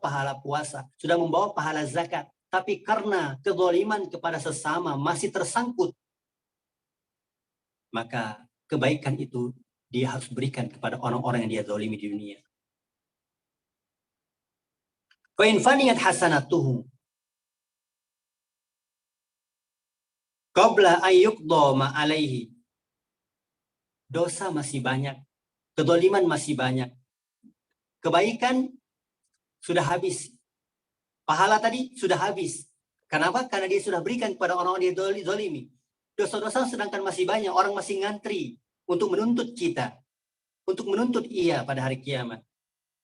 pahala puasa, sudah membawa pahala zakat. Tapi karena kezaliman kepada sesama masih tersangkut, maka kebaikan itu dia harus berikan kepada orang-orang yang dia zalimi di dunia. Fa in faniyat hasanatuhu qabla an yuqda ma alaihi. Dosa masih banyak, kezaliman masih banyak. Kebaikan sudah habis. Pahala tadi sudah habis. Kenapa? Karena dia sudah berikan kepada orang-orang yang dia zalimi. Dosa-dosa sedangkan masih banyak, orang masih ngantri untuk menuntut kita, untuk menuntut ia pada hari kiamat.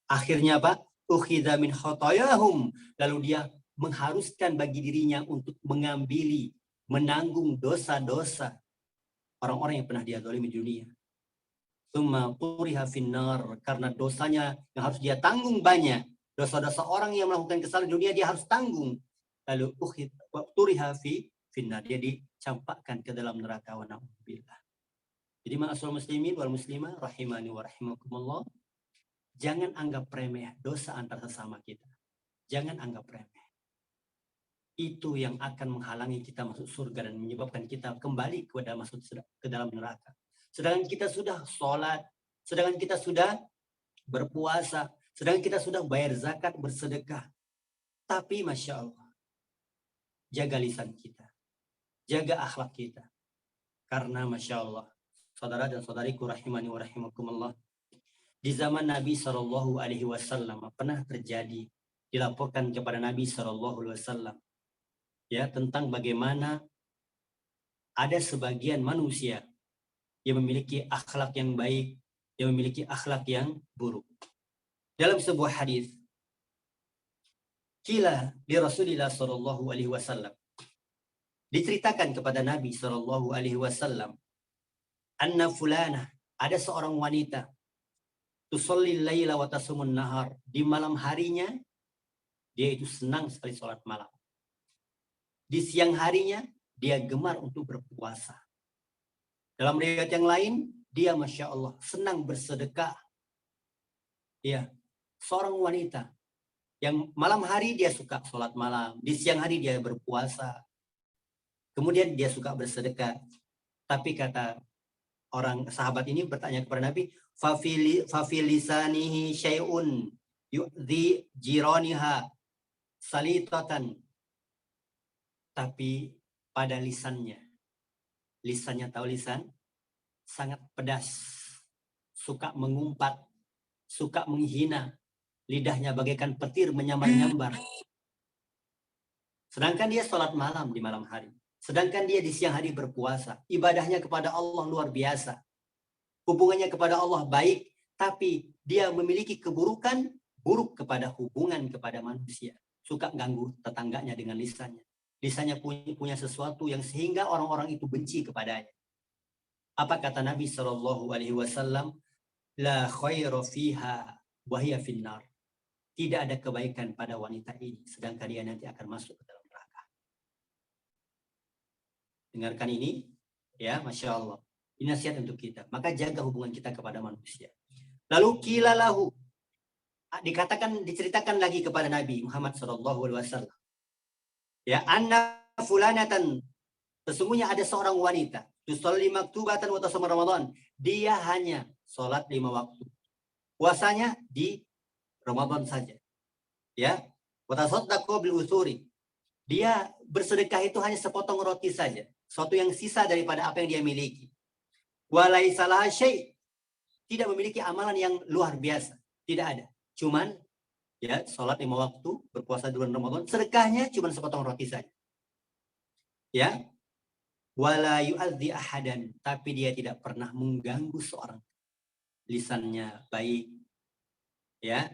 Akhirnya apa? Ukhidha min khotoyahum. Lalu dia mengharuskan bagi dirinya untuk mengambil, menanggung dosa-dosa orang-orang yang pernah dia zalimi di dunia. Tsumma turiha finnar, karena dosanya yang harus dia tanggung banyak. Dosa-dosa orang yang melakukan kesalahan di dunia dia harus tanggung. Lalu turiha finnar, dia dicampakkan ke dalam neraka, wa na'udzubillah. Jadi ma'asyiral muslimin wal muslimah rahimani wa rahimakumullah. Jangan anggap remeh dosa antar sesama kita. Jangan anggap remeh. Itu yang akan menghalangi kita masuk surga dan menyebabkan kita kembali masuk ke dalam neraka. Sedangkan kita sudah sholat, sedangkan kita sudah berpuasa, sedangkan kita sudah bayar zakat, bersedekah. Tapi Masya Allah, jaga lisan kita, jaga akhlak kita. Karena Masya Allah, saudara dan saudariku rahimani wa rahimakumullah, di zaman Nabi SAW pernah terjadi, dilaporkan kepada Nabi SAW, ya, tentang bagaimana ada sebagian manusia yang memiliki akhlak yang baik, yang memiliki akhlak yang buruk. Dalam sebuah hadis, qila li Rasulillah SAW, diceritakan kepada Nabi SAW, anna fulana, ada seorang wanita, tusallil laila wa tasumun nahar, di malam harinya dia itu senang sekali sholat malam. Di siang harinya dia gemar untuk berpuasa. Dalam riwayat yang lain, dia Masya Allah senang bersedekah. Ya, seorang wanita yang malam hari dia suka sholat malam, di siang hari dia berpuasa. Kemudian dia suka bersedekah. Tapi kata orang sahabat ini bertanya kepada Nabi, fafilisanihi syai'un yu'dhi jiraniha salitatan. Tapi pada lisannya tahu lisan, sangat pedas, suka mengumpat, suka menghina, lidahnya bagaikan petir menyambar-nyambar. Sedangkan dia sholat malam di malam hari, sedangkan dia di siang hari berpuasa, ibadahnya kepada Allah luar biasa, hubungannya kepada Allah baik, tapi dia memiliki keburukan buruk kepada hubungan kepada manusia. Suka ganggu tetangganya dengan lisannya. Lisannya punya sesuatu yang sehingga orang-orang itu benci kepadanya. Apa kata Nabi SAW? La khairu fiha wa hiya finnar. Tidak ada kebaikan pada wanita ini, sedangkan dia nanti akan masuk ke dalam neraka. Dengarkan ini, ya, Masya Allah. Ini nasihat untuk kita. Maka jaga hubungan kita kepada manusia. Lalu kilalahu. Diceritakan lagi kepada Nabi Muhammad SAW. Ya, anna fulanatan. Sesungguhnya ada seorang wanita. Tusalli maktubatan wa tasum Ramadan. Dia hanya sholat 5 waktu. Puasanya di Ramadan saja. Ya. Wa tasaddaqu bil usuri. Dia bersedekah itu hanya sepotong roti saja. Suatu yang sisa daripada apa yang dia miliki. Wa laisa laha syai'. Tidak memiliki amalan yang luar biasa. Tidak ada. Cuman ya sholat 5 waktu, berpuasa di bulan Ramadan, sedekahnya cuma sepotong roti saja. Ya. Wala yu'adzi ahadan, tapi dia tidak pernah mengganggu seorang. Lisannya baik, ya,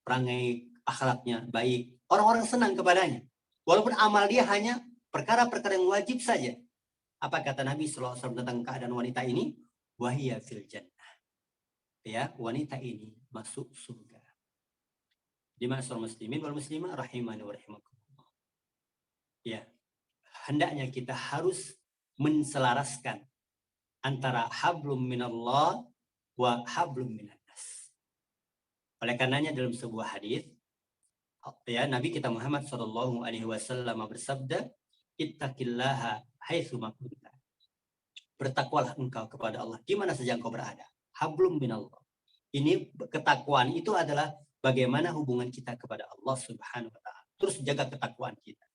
perangai akhlaknya baik, orang-orang senang kepadanya. Walaupun amal dia hanya perkara-perkara yang wajib saja. Apa kata Nabi SAW tentang keadaan wanita ini? Wahiyya fil jannah. Ya, wanita ini masuk surga. Di ma'asyiral muslimin wal muslimah rahimani wa rahimakumullah. Ya. Hendaknya kita harus menselaraskan antara hablum minallah wa hablum minannas. Oleh karenanya dalam sebuah hadis, ya, Nabi kita Muhammad SAW bersabda, ittaqillaha haitsu ma kunta. Bertakwalah engkau kepada Allah di mana saja engkau berada. Hablum minallah. Ini ketakwaan itu adalah bagaimana hubungan kita kepada Allah Subhanahu wa taala. Terus jaga ketakwaan kita.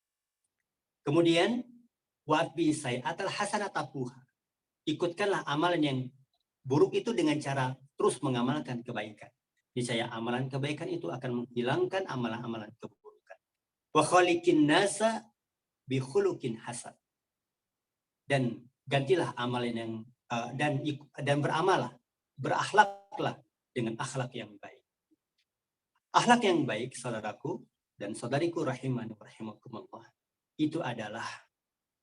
Kemudian wabi sayatal hasanatapuha. Ikutkanlah amalan yang buruk itu dengan cara terus mengamalkan kebaikan. Niscaya amalan kebaikan itu akan menghilangkan amalan-amalan keburukan. Wa khaliqin nasa bi khuluqin hasan. Dan gantilah amalan yang dan beramalah, berakhlaklah dengan akhlak yang baik. Akhlak yang baik, saudaraku dan saudariku rahimani wa rahimakumullah, itu adalah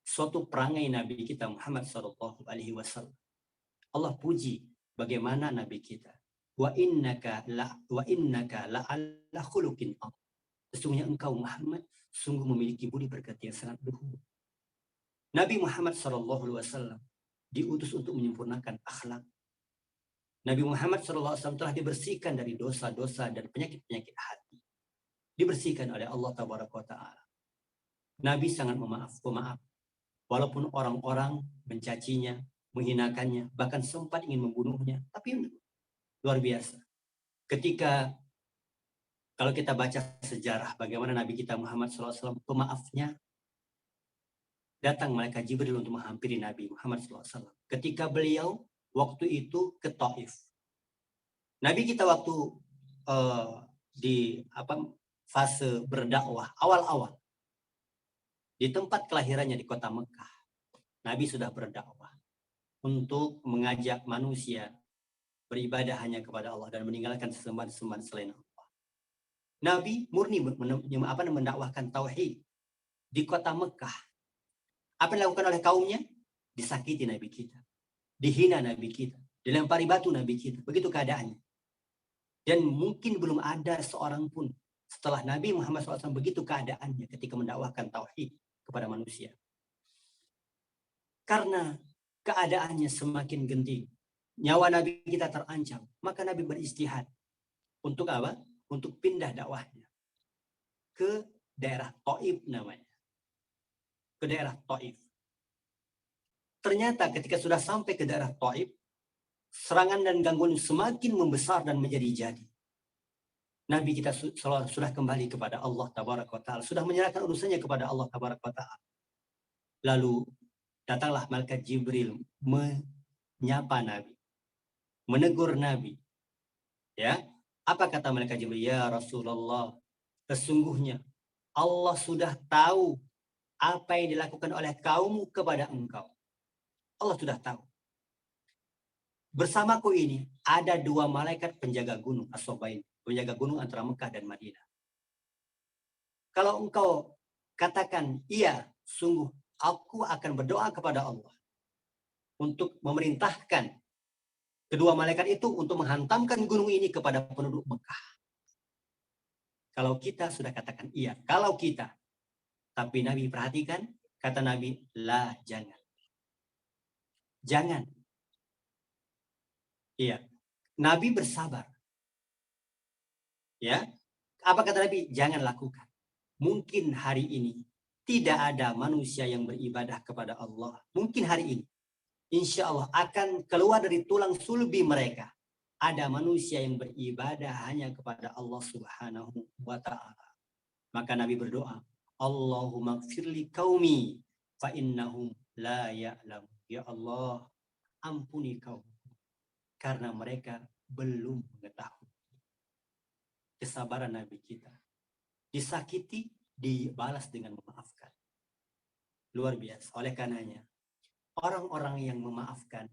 suatu perangai Nabi kita Muhammad SAW. Allah puji bagaimana Nabi kita. Wa innaka la ala khuluqin azim. Sesungguhnya engkau Muhammad sungguh memiliki budi pekerti yang sangat luhur. Nabi Muhammad SAW diutus untuk menyempurnakan akhlak. Nabi Muhammad SAW telah dibersihkan dari dosa-dosa dan penyakit-penyakit hati. Dibersihkan oleh Allah Tabaraka wa Ta'ala. Nabi sangat pemaaf. Walaupun orang-orang mencacinya, menghinakannya, bahkan sempat ingin membunuhnya. Tapi luar biasa. Ketika, kalau kita baca sejarah bagaimana Nabi kita Muhammad SAW pemaafnya, datang malaikat Jibril untuk menghampiri Nabi Muhammad SAW. Ketika beliau waktu itu ke Taif. Nabi kita waktu di fase berdakwah awal-awal, di tempat kelahirannya di kota Mekah, Nabi sudah berdakwah untuk mengajak manusia beribadah hanya kepada Allah dan meninggalkan sesembahan-sesembahan selain Allah. Nabi murni mendakwahkan tauhid di kota Mekah. Apa yang dilakukan oleh kaumnya? Disakiti Nabi kita, dihina Nabi kita, dilempari batu Nabi kita. Begitu keadaannya. Dan mungkin belum ada seorang pun setelah Nabi Muhammad SAW begitu keadaannya ketika mendakwahkan tauhid kepada manusia. Karena keadaannya semakin genting, nyawa Nabi kita terancam, maka Nabi beristihad. Untuk apa? Untuk pindah dakwahnya ke daerah Taif namanya. Ke daerah Taif. Ternyata ketika sudah sampai ke daerah Taif, serangan dan gangguan semakin membesar dan menjadi-jadi. Nabi kita sudah kembali kepada Allah Tabaraka wa Ta'ala, sudah menyerahkan urusannya kepada Allah Tabaraka wa Ta'ala. Lalu datanglah malaikat Jibril menyapa Nabi, menegur Nabi. Ya, apa kata malaikat Jibril? Ya Rasulullah, sesungguhnya Allah sudah tahu apa yang dilakukan oleh kaummu kepada engkau. Allah sudah tahu. Bersamaku ini ada 2 malaikat penjaga gunung As-Sabain. menjaga gunung antara Mekah dan Madinah. Kalau engkau katakan, iya, sungguh aku akan berdoa kepada Allah untuk memerintahkan kedua malaikat itu untuk menghantamkan gunung ini kepada penduduk Mekah. Kalau kita sudah katakan iya, kalau kita. Tapi Nabi perhatikan, kata Nabi, la, jangan. Jangan. Iya. Nabi bersabar. Ya. Apa kata Nabi? Jangan lakukan. Mungkin hari ini tidak ada manusia yang beribadah kepada Allah. Mungkin hari ini, insya Allah akan keluar dari tulang sulbi mereka. Ada manusia yang beribadah hanya kepada Allah Subhanahu wa Ta'ala. Maka Nabi berdoa, Allahumma gfirli qaumi fa innahum la ya'lam. Ya Allah, ampuni kaum karena mereka belum mengetahui. Kesabaran Nabi kita. Disakiti, dibalas dengan memaafkan. Luar biasa. Oleh karenanya, orang-orang yang memaafkan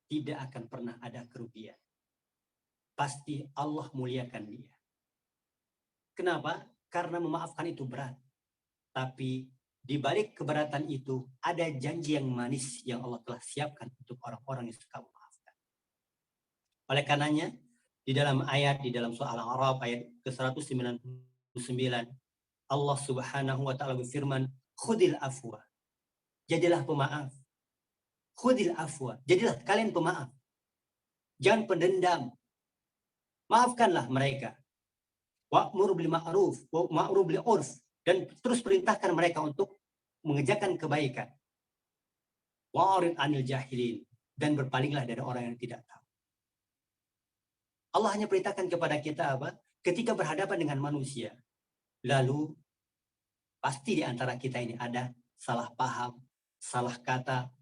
tidak akan pernah ada kerugian. Pasti Allah muliakan dia. Kenapa? Karena memaafkan itu berat. Tapi di balik keberatan itu ada janji yang manis yang Allah telah siapkan untuk orang-orang yang suka memaafkan. Oleh karenanya, di dalam surah Al-A'raf ayat ke-199, Allah Subhanahu wa Ta'ala berfirman, khudil afwa. Jadilah pemaaf. Khudil afwa. Jadilah kalian pemaaf. Jangan pendendam. Maafkanlah mereka. Wa'mur bil ma'ruf, wa'mur bil urf, dan terus perintahkan mereka untuk mengerjakan kebaikan. Wa'rid anil jahilin, dan berpalinglah dari orang yang tidak tahu. Allah hanya perintahkan kepada kita apa? Ketika berhadapan dengan manusia, lalu pasti di antara kita ini ada salah paham, salah kata,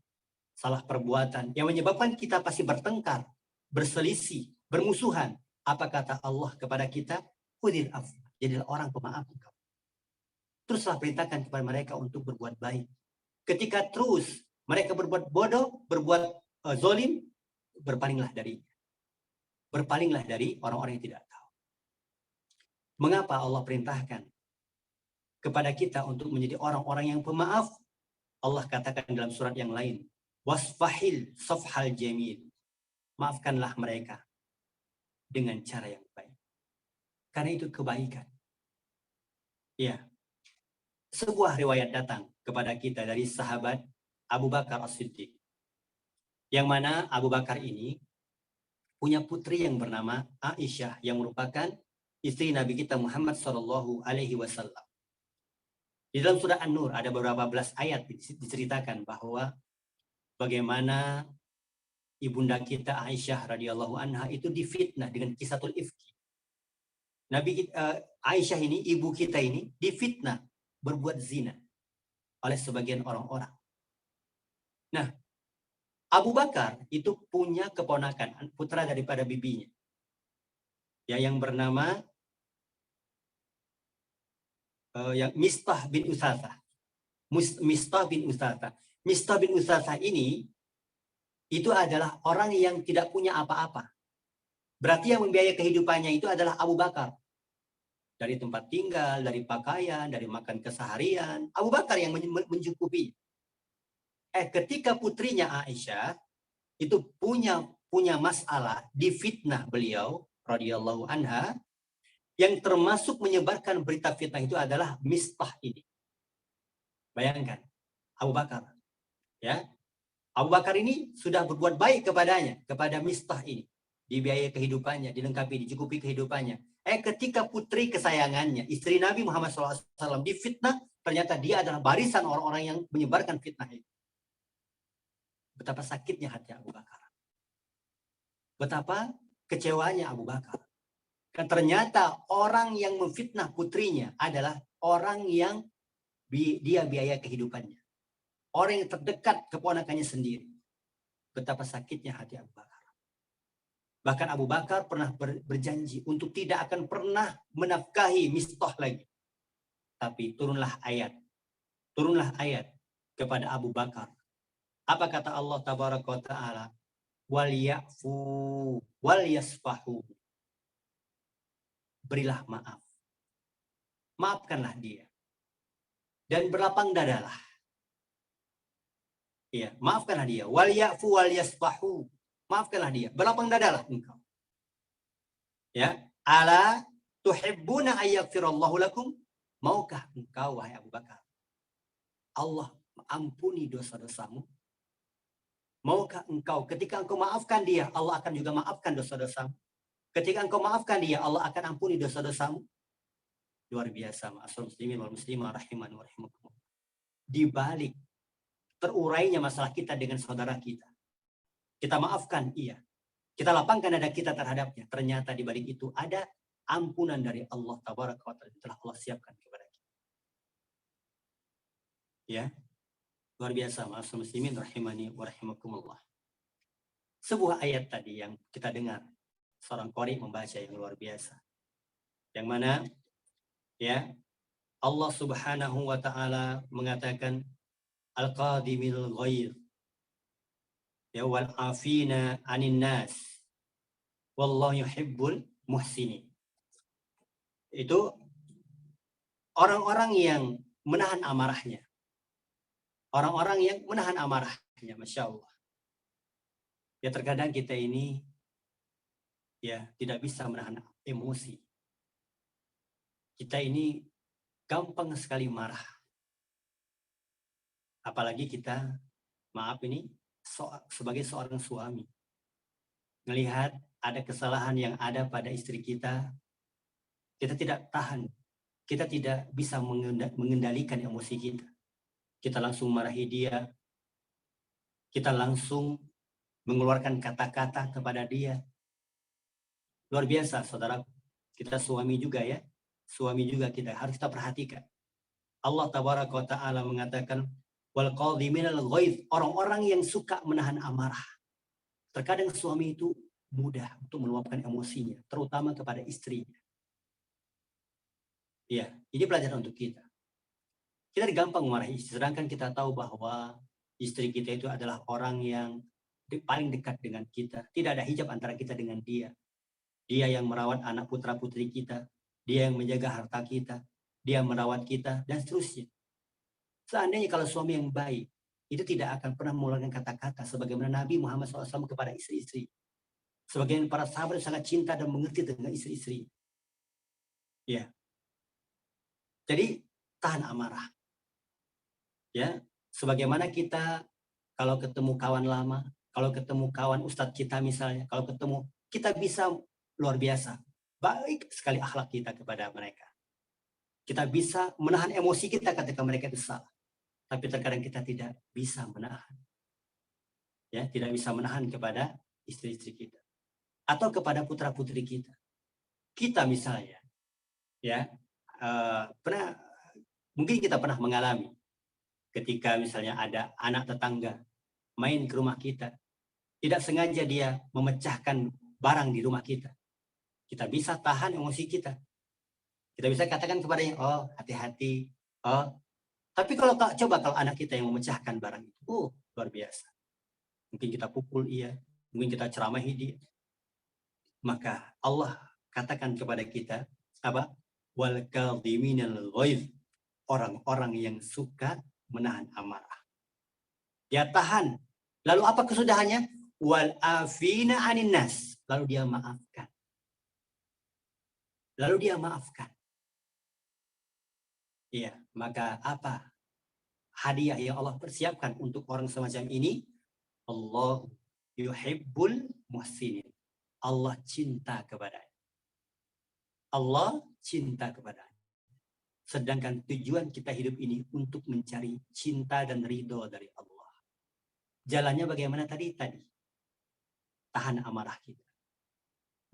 salah perbuatan yang menyebabkan kita pasti bertengkar, berselisih, bermusuhan. Apa kata Allah kepada kita? Khudil afwa. Jadilah orang pemaaf engkau. Teruslah perintahkan kepada mereka untuk berbuat baik. Ketika terus mereka berbuat bodoh, berbuat zolim, berpalinglah darinya. Berpalinglah dari orang-orang yang tidak tahu. Mengapa Allah perintahkan kepada kita untuk menjadi orang-orang yang pemaaf? Allah katakan dalam surat yang lain, wasfahil safhal jamil. Maafkanlah mereka dengan cara yang baik. Karena itu kebaikan. Ya. Sebuah riwayat datang kepada kita dari sahabat Abu Bakar As-Siddiq. Yang mana Abu Bakar ini punya putri yang bernama Aisyah yang merupakan istri Nabi kita Muhammad SAW. Di dalam surah An-Nur ada beberapa belas ayat diceritakan bahwa bagaimana ibunda kita Aisyah radhiyallahu anha itu difitnah dengan kisatul ifki. Aisyah ini, ibu kita ini difitnah berbuat zina oleh sebagian orang-orang. Nah, Abu Bakar itu punya keponakan, putra daripada bibinya, ya, yang bernama yang Mistah bin Usasah. Mistah bin Usasah. Mistah bin Usasah ini itu adalah orang yang tidak punya apa-apa. Berarti yang membiayai kehidupannya itu adalah Abu Bakar. Dari tempat tinggal, dari pakaian, dari makan keseharian, Abu Bakar yang mencukupi. Ketika putrinya Aisyah itu punya masalah, difitnah beliau radhiyallahu anha, yang termasuk menyebarkan berita fitnah itu adalah Mistah ini. Bayangkan, Abu Bakar, ya, Abu Bakar ini sudah berbuat baik kepadanya, kepada Mistah ini, dibiayai kehidupannya, dilengkapi, dicukupi kehidupannya. Ketika putri kesayangannya, istri Nabi Muhammad SAW difitnah, ternyata dia adalah barisan orang-orang yang menyebarkan fitnah itu. Betapa sakitnya hati Abu Bakar. Betapa kecewanya Abu Bakar. Dan ternyata orang yang memfitnah putrinya adalah orang yang dia biaya kehidupannya. Orang yang terdekat keponakannya sendiri. Betapa sakitnya hati Abu Bakar. Bahkan Abu Bakar pernah berjanji untuk tidak akan pernah menafkahi Mistah lagi. Tapi turunlah ayat kepada Abu Bakar. Apa kata Allah Tabaraka wa Ta'ala? Wal ya'fu wal yasfahu. berilah maaf. Maafkanlah dia. Dan berlapang dadalah. Ya, maafkanlah dia. Wal ya'fu wal yasfahu. Maafkanlah dia. Berlapang dadalah engkau. Ya, ala tuhibbuna ayyaghfirallahu lakum? Maukah engkau wahai Abu Bakar Allah ampuni dosa-dosamu? Maukah engkau ketika engkau maafkan dia, Allah akan juga maafkan dosa-dosamu? Ketika engkau maafkan dia, Allah akan ampuni dosa-dosamu? Luar biasa, ma'asyiral muslimin wal muslimah rahimani wa rahimakumullah. Di balik terurainya masalah kita dengan saudara kita, kita maafkan, iya. Kita lapangkan dada kita terhadapnya. Ternyata di balik itu ada ampunan dari Allah Tabaraka wa Ta'ala telah Allah siapkan kepada kita. Ya, luar biasa, ma'asyiral muslimin rahimani wa rahimakumullah. Sebuah ayat tadi yang kita dengar seorang qari membaca yang luar biasa, yang mana ya Allah Subhanahu wa Ta'ala mengatakan al-qadimil ghair ya wal afina 'anin nas wallahu yuhibbul muhsinin. Itu orang-orang yang menahan amarahnya. Orang-orang yang menahan amarahnya, Masya Allah. Ya terkadang kita ini ya tidak bisa menahan emosi. Kita ini gampang sekali marah. Apalagi kita, maaf ini, sebagai seorang suami. Melihat ada kesalahan yang ada pada istri kita, kita tidak tahan. Kita tidak bisa mengendalikan emosi kita. Kita langsung marahi dia. Kita langsung mengeluarkan kata-kata kepada dia. Luar biasa, saudara. Kita suami juga ya. Suami juga kita harus kita perhatikan. Allah Tabaraka wa Ta'ala mengatakan wal qadhiminal ghaidh, orang-orang yang suka menahan amarah. Terkadang suami itu mudah untuk meluapkan emosinya, terutama kepada istrinya. Ya, ini pelajaran untuk kita. Kita gampang memarahi istri, sedangkan kita tahu bahwa istri kita itu adalah orang yang paling dekat dengan kita. Tidak ada hijab antara kita dengan dia. Dia yang merawat anak putra-putri kita. Dia yang menjaga harta kita. Dia merawat kita, dan seterusnya. Seandainya kalau suami yang baik, itu tidak akan pernah mengeluarkan kata-kata sebagaimana Nabi Muhammad SAW kepada istri-istri. Sebagian para sahabat sangat cinta dan mengerti dengan istri-istri. Ya. Jadi, tahan amarah. Ya, sebagaimana kita kalau ketemu kawan lama, kalau ketemu kawan ustadz kita misalnya, kalau ketemu, kita bisa luar biasa. Baik sekali akhlak kita kepada mereka. Kita bisa menahan emosi kita ketika mereka itu salah. Tapi terkadang kita tidak bisa menahan. Ya, tidak bisa menahan kepada istri-istri kita. Atau kepada putra-putri kita. Kita misalnya, ya, mungkin kita pernah mengalami ketika misalnya ada anak tetangga main ke rumah kita, tidak sengaja dia memecahkan barang di rumah kita. Kita bisa tahan emosi kita. Kita bisa katakan kepadanya, oh hati-hati. Oh, tapi kalau coba kalau anak kita yang memecahkan barang itu, luar biasa. Mungkin kita pukul ia, mungkin kita ceramahi dia. Maka Allah katakan kepada kita, apa? Wal kadhiminal ghaidh, orang-orang yang suka menahan amarah. Dia tahan. Lalu apa kesudahannya? Wal afina 'anin nas. Lalu dia maafkan. Lalu dia maafkan. Iya, maka apa hadiah yang Allah persiapkan untuk orang semacam ini? Allah yuhibbul muhsinin. Allah cinta kepadanya. Allah cinta kepadanya. Sedangkan tujuan kita hidup ini untuk mencari cinta dan ridho dari Allah. Jalannya bagaimana tadi? Tahan amarah kita.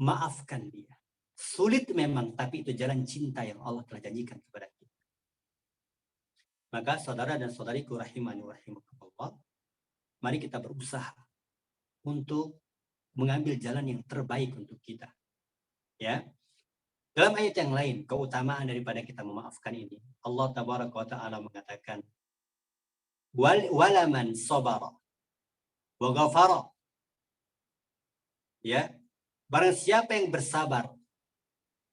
Maafkan dia. Sulit memang, tapi itu jalan cinta yang Allah telah janjikan kepada kita. Maka saudara dan saudariku rahimani wa rahimakumullah, mari kita berusaha untuk mengambil jalan yang terbaik untuk kita. Ya. Dalam ayat yang lain, keutamaan daripada kita memaafkan ini, Allah Tabaraka wa Ta'ala mengatakan, walaman sabara wa ghafara. Ya, barang siapa yang bersabar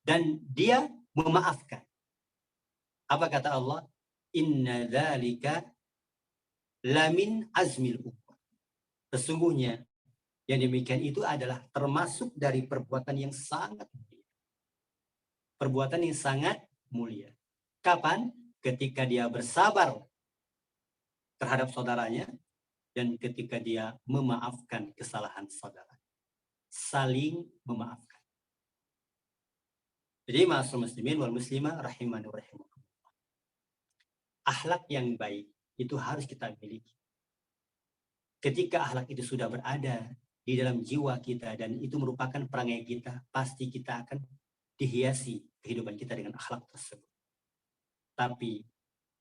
dan dia memaafkan. Apa kata Allah? Inna dzalika lamin azmil umur. Sesungguhnya yang demikian itu adalah termasuk dari perbuatan yang sangat mulia. Perbuatan yang sangat mulia. Kapan? Ketika dia bersabar terhadap saudaranya dan ketika dia memaafkan kesalahan saudara. Saling memaafkan. Jadi ma'asyiral muslimin wal muslimah rahimani wa rahimakumullah. Akhlak yang baik itu harus kita miliki. Ketika akhlak itu sudah berada di dalam jiwa kita dan itu merupakan perangai kita, pasti kita akan dihiasi kehidupan kita dengan akhlak tersebut. Tapi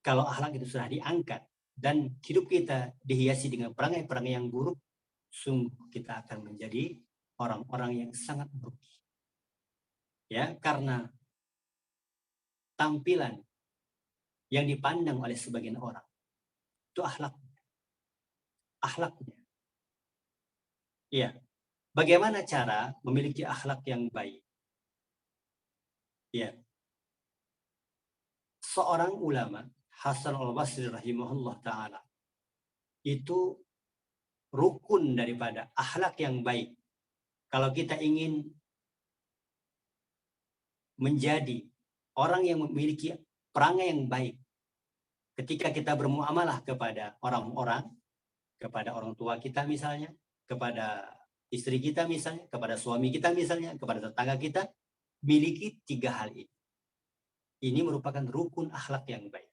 kalau akhlak itu sudah diangkat dan hidup kita dihiasi dengan perangai-perangai yang buruk, sungguh kita akan menjadi orang-orang yang sangat merugi. Ya, karena tampilan yang dipandang oleh sebagian orang itu akhlaknya. Iya. Bagaimana cara memiliki akhlak yang baik? Ya. Seorang ulama, Hasan al-Basri rahimahullah ta'ala, itu rukun daripada akhlak yang baik. Kalau kita ingin menjadi orang yang memiliki perangai yang baik, ketika kita bermuamalah kepada orang-orang, kepada orang tua kita misalnya, kepada istri kita misalnya, kepada suami kita misalnya, kepada tetangga kita, miliki 3 hal ini. Ini merupakan rukun akhlak yang baik.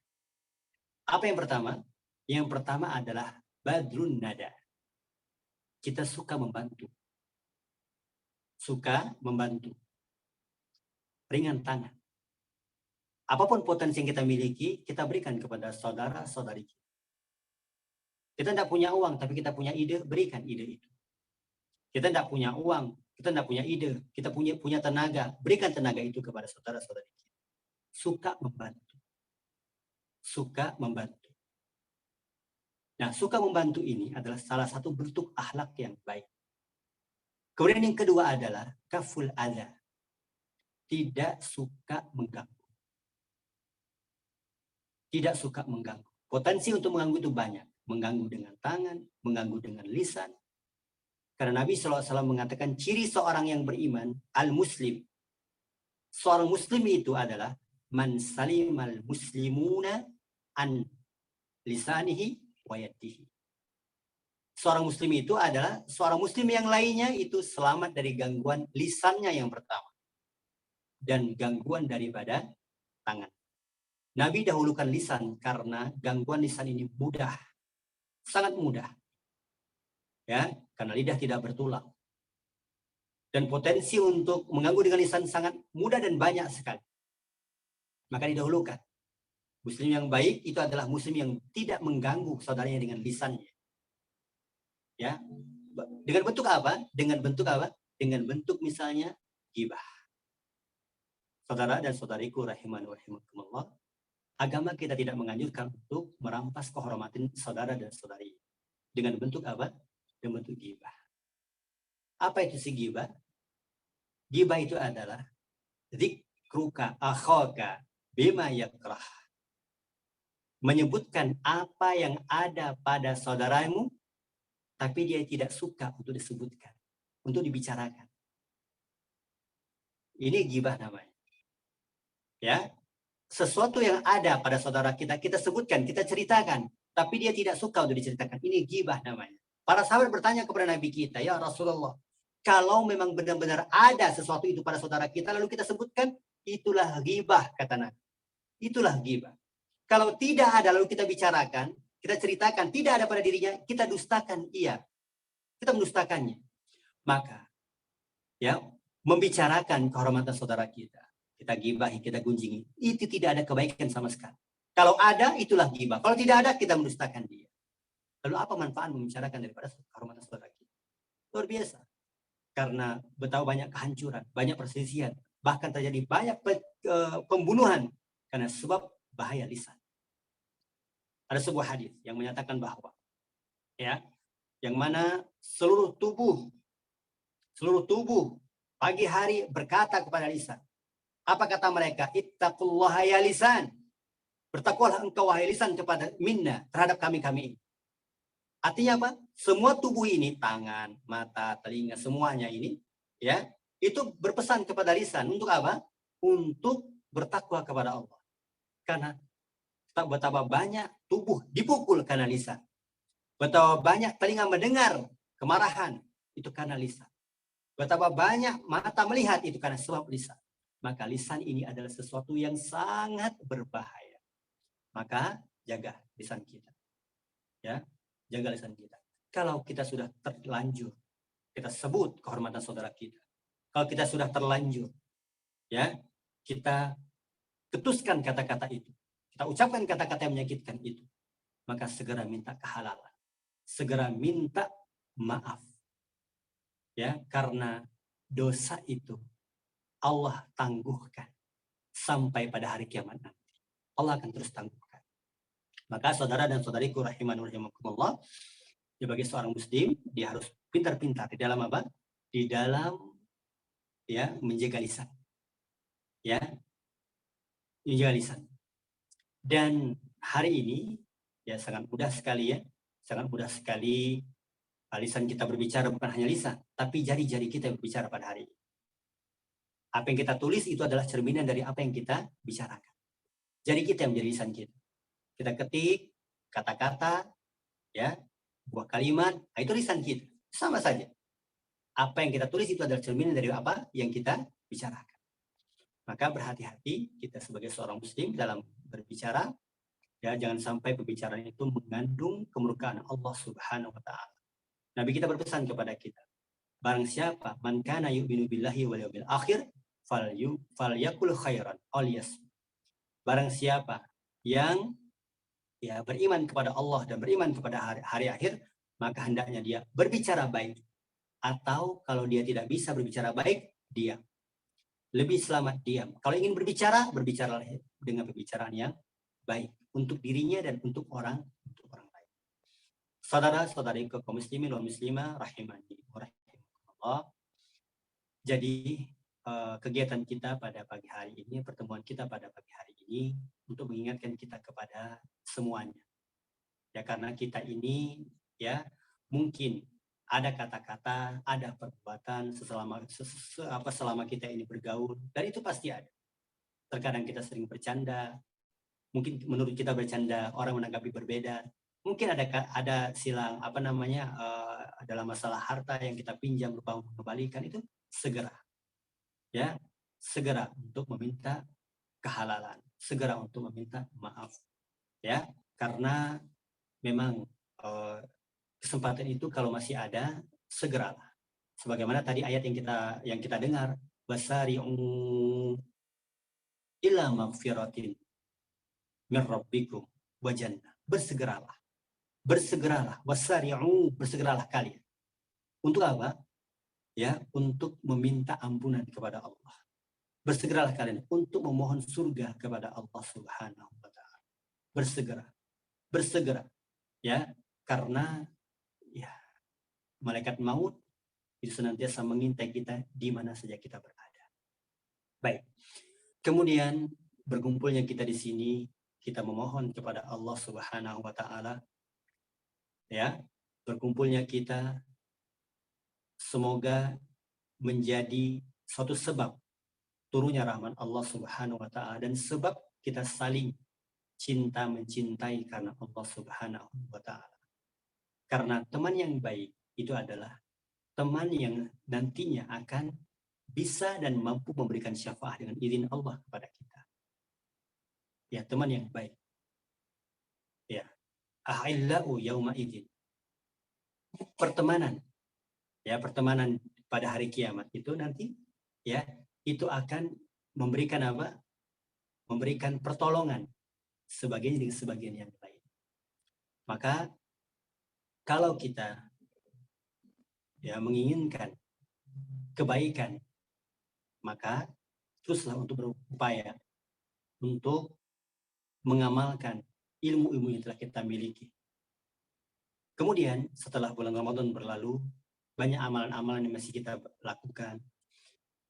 Apa yang pertama? Yang pertama adalah badrun nada. Kita suka membantu. Suka membantu. Ringan tangan. Apapun potensi yang kita miliki, kita berikan kepada saudara-saudari kita. Kita tidak punya uang, tapi kita punya ide, berikan ide itu. Kita tidak punya uang, kita tidak punya ide, kita punya tenaga, berikan tenaga itu kepada saudara-saudari kita. Suka membantu. Suka membantu. Nah, suka membantu ini adalah salah satu bentuk akhlak yang baik. Kemudian yang kedua adalah kaful adza. Tidak suka mengganggu. Tidak suka mengganggu. Potensi untuk mengganggu itu banyak. Mengganggu dengan tangan, mengganggu dengan lisan. Karena Nabi SAW mengatakan ciri seorang yang beriman, al-muslim. Seorang muslim itu adalah man salimal muslimuna an lisanihi wa yadihi. Seorang muslim itu adalah seorang muslim yang lainnya itu selamat dari gangguan lisannya yang pertama. Dan gangguan daripada tangan. Nabi dahulukan lisan karena gangguan lisan ini mudah. Sangat mudah. Ya, karena lidah tidak bertulang. Dan potensi untuk mengganggu dengan lisan sangat mudah dan banyak sekali. Maka didahulukan. Muslim yang baik itu adalah muslim yang tidak mengganggu saudaranya dengan lisannya. Ya. Dengan bentuk apa? Dengan bentuk apa? Dengan bentuk misalnya ghibah. Saudara dan saudariku rahimani wa rahimakumullah, agama kita tidak menganjurkan untuk merampas kehormatan saudara dan saudari. Dengan bentuk apa? Dengan bentuk ghibah. Apa itu si ghibah? Ghibah itu adalah dzikruka akhaka bima yakrah. Menyebutkan apa yang ada pada saudaramu, tapi dia tidak suka untuk disebutkan, untuk dibicarakan. Ini ghibah namanya. Ya, sesuatu yang ada pada saudara kita, kita sebutkan, kita ceritakan, tapi dia tidak suka untuk diceritakan. Ini ghibah namanya. Para sahabat bertanya kepada Nabi kita, ya Rasulullah, kalau memang benar-benar ada sesuatu itu pada saudara kita, lalu kita sebutkan, itulah ghibah, kata Nabi. Itulah ghibah. Kalau tidak ada, lalu kita bicarakan, kita ceritakan, tidak ada pada dirinya, kita dustakan, iya. Kita mendustakannya. Maka, ya, membicarakan kehormatan saudara kita, kita gibahi, kita gunjingi, itu tidak ada kebaikan sama sekali. Kalau ada, itulah ghibah. Kalau tidak ada, kita mendustakan dia. Lalu apa manfaat membicarakan daripada kehormatan saudara kita? Luar biasa. Karena betapa banyak kehancuran, banyak perselisihan, bahkan terjadi banyak pembunuhan karena sebab bahaya lisan. Ada sebuah hadis yang menyatakan bahwa, ya, yang mana seluruh tubuh pagi hari berkata kepada lisan, Apa kata mereka? Ittaqullaha ya lisan. Bertakwalah engkau wahai lisan kepada minna, terhadap kami-kami ini. Artinya apa? Semua tubuh ini, tangan, mata, telinga, semuanya ini, ya, itu berpesan kepada lisan. Untuk apa? Untuk bertakwa kepada Allah. Karena betapa banyak tubuh dipukul karena lisan. Betapa banyak telinga mendengar kemarahan, itu karena lisan. Betapa banyak mata melihat, itu karena sebab lisan. Maka lisan ini adalah sesuatu yang sangat berbahaya. Maka jaga lisan kita. Ya, jaga lisan kita. Kalau kita sudah terlanjur, kita sebut kehormatan saudara kita. Kalau kita sudah terlanjur, ya, kita ketuskan kata-kata itu. Kita ucapkan kata-kata yang menyakitkan itu. Maka segera minta kehalalan. Segera minta maaf. Ya, karena dosa itu Allah tangguhkan sampai pada hari kiamat nanti. Allah akan terus tangguhkan. Maka saudara dan saudariku rahimakumullah, sebagai seorang muslim, dia harus pintar-pintar di dalam apa? Di dalam ya menjaga lisan. Ya. Menjaga lisan. Dan hari ini ya sangat mudah sekali ya. Sangat mudah sekali lisan kita berbicara, bukan hanya lisan, tapi jari-jari kita yang berbicara pada hari ini. Apa yang kita tulis itu adalah cerminan dari apa yang kita bicarakan. Jari kita yang menjadi lisan kita. Kita ketik kata-kata, ya, buah kalimat, nah itu lisan kita. Sama saja. Apa yang kita tulis itu adalah cerminan dari apa yang kita bicarakan. Maka berhati-hati kita sebagai seorang muslim dalam berbicara, ya, jangan sampai pembicaraan itu mengandung kemurkaan Allah Subhanahu wa taala. Nabi kita berpesan kepada kita, barang siapa man kana yu'minu billahi wal yawmil akhir falyakul khairan alias. Barang siapa yang ya beriman kepada Allah dan beriman kepada hari akhir, maka hendaknya dia berbicara baik. Atau kalau dia tidak bisa berbicara baik, diam. Lebih selamat diam. Kalau ingin berbicara, berbicaralah dengan pembicaraan yang baik untuk dirinya dan untuk orang lain. Saudara-saudari kaum muslimin wal muslimah rahimani wa rahimakumullah. Jadi kegiatan kita pada pagi hari ini, pertemuan kita pada pagi hari ini untuk mengingatkan kita kepada semuanya. Ya, karena kita ini ya mungkin ada kata-kata, ada perbuatan selama kita ini bergaul, dan itu pasti ada. Terkadang kita sering bercanda, mungkin menurut kita bercanda orang menanggapi berbeda. Mungkin ada silang dalam masalah harta yang kita pinjam lupa mengembalikan, itu segera untuk meminta kehalalan, segera untuk meminta maaf, ya, karena memang kesempatan itu kalau masih ada, segeralah. Sebagaimana tadi ayat yang kita dengar, basari'u ila magfiratin min rabbikum wa jannah. Bersegeralah, wasari'u, bersegeralah kalian. Untuk apa? Ya, untuk meminta ampunan kepada Allah. Bersegeralah kalian untuk memohon surga kepada Allah Subhanahu wa taala. Bersegera. Ya, karena ya malaikat maut itu senantiasa mengintai kita di mana saja kita berada. Baik. Kemudian berkumpulnya kita di sini, kita memohon kepada Allah Subhanahu wa taala, ya, berkumpulnya kita semoga menjadi suatu sebab turunnya rahmat Allah Subhanahu wa taala dan sebab kita saling cinta mencintai karena Allah Subhanahu wa taala. Karena teman yang baik itu adalah teman yang nantinya akan bisa dan mampu memberikan syafaat dengan izin Allah kepada kita. Ya, teman yang baik. Ya, ahillau yauma idzin. Pertemanan pada hari kiamat itu nanti, ya, itu akan memberikan apa? Memberikan pertolongan sebagian yang lain. Maka kalau kita ya menginginkan kebaikan, maka teruslah untuk berupaya untuk mengamalkan ilmu-ilmu yang telah kita miliki. Kemudian setelah bulan Ramadan berlalu, banyak amalan-amalan yang masih kita lakukan.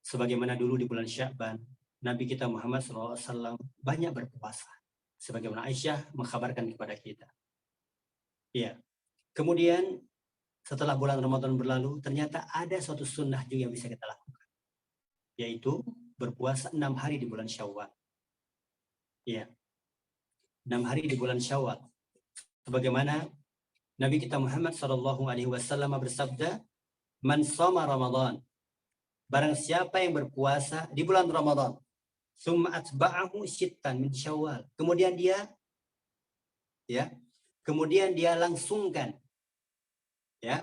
Sebagaimana dulu di bulan Sya'ban, Nabi kita Muhammad SAW banyak berpuasa. Sebagaimana Aisyah mengkabarkan kepada kita. Ya. Kemudian setelah bulan Ramadan berlalu, ternyata ada suatu sunnah juga yang bisa kita lakukan. Yaitu berpuasa 6 hari di bulan Syawal. Ya. 6 hari di bulan Syawal. Sebagaimana Nabi kita Muhammad SAW bersabda, "Man shoma Ramadan." Barang siapa yang berpuasa di bulan Ramadan, summa atba'ahu sittan min Syawal. Kemudian dia langsungkan,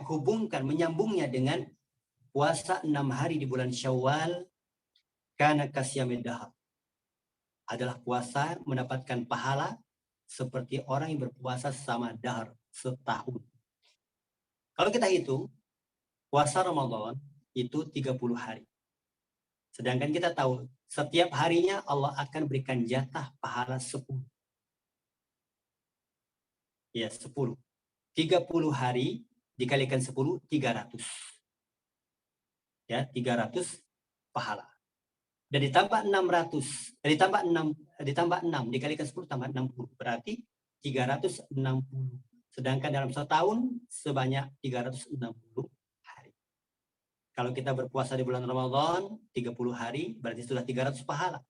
hubungkan, menyambungnya dengan puasa 6 hari di bulan Syawal, kana kasyamid dahar. Adalah puasa mendapatkan pahala seperti orang yang berpuasa selama dahar, setahun. Kalau kita hitung, puasa Ramadan itu 30 hari. Sedangkan kita tahu, setiap harinya Allah akan berikan jatah pahala 10. Ya, 10. 30 hari dikalikan 10, 300. Ya, 300 pahala. Dan ditambah 600, ditambah 6 dikalikan 10 tambah 60, berarti 360. Sedangkan dalam setahun sebanyak 360 hari. Kalau kita berpuasa di bulan Ramadan 30 hari berarti sudah 300 pahala.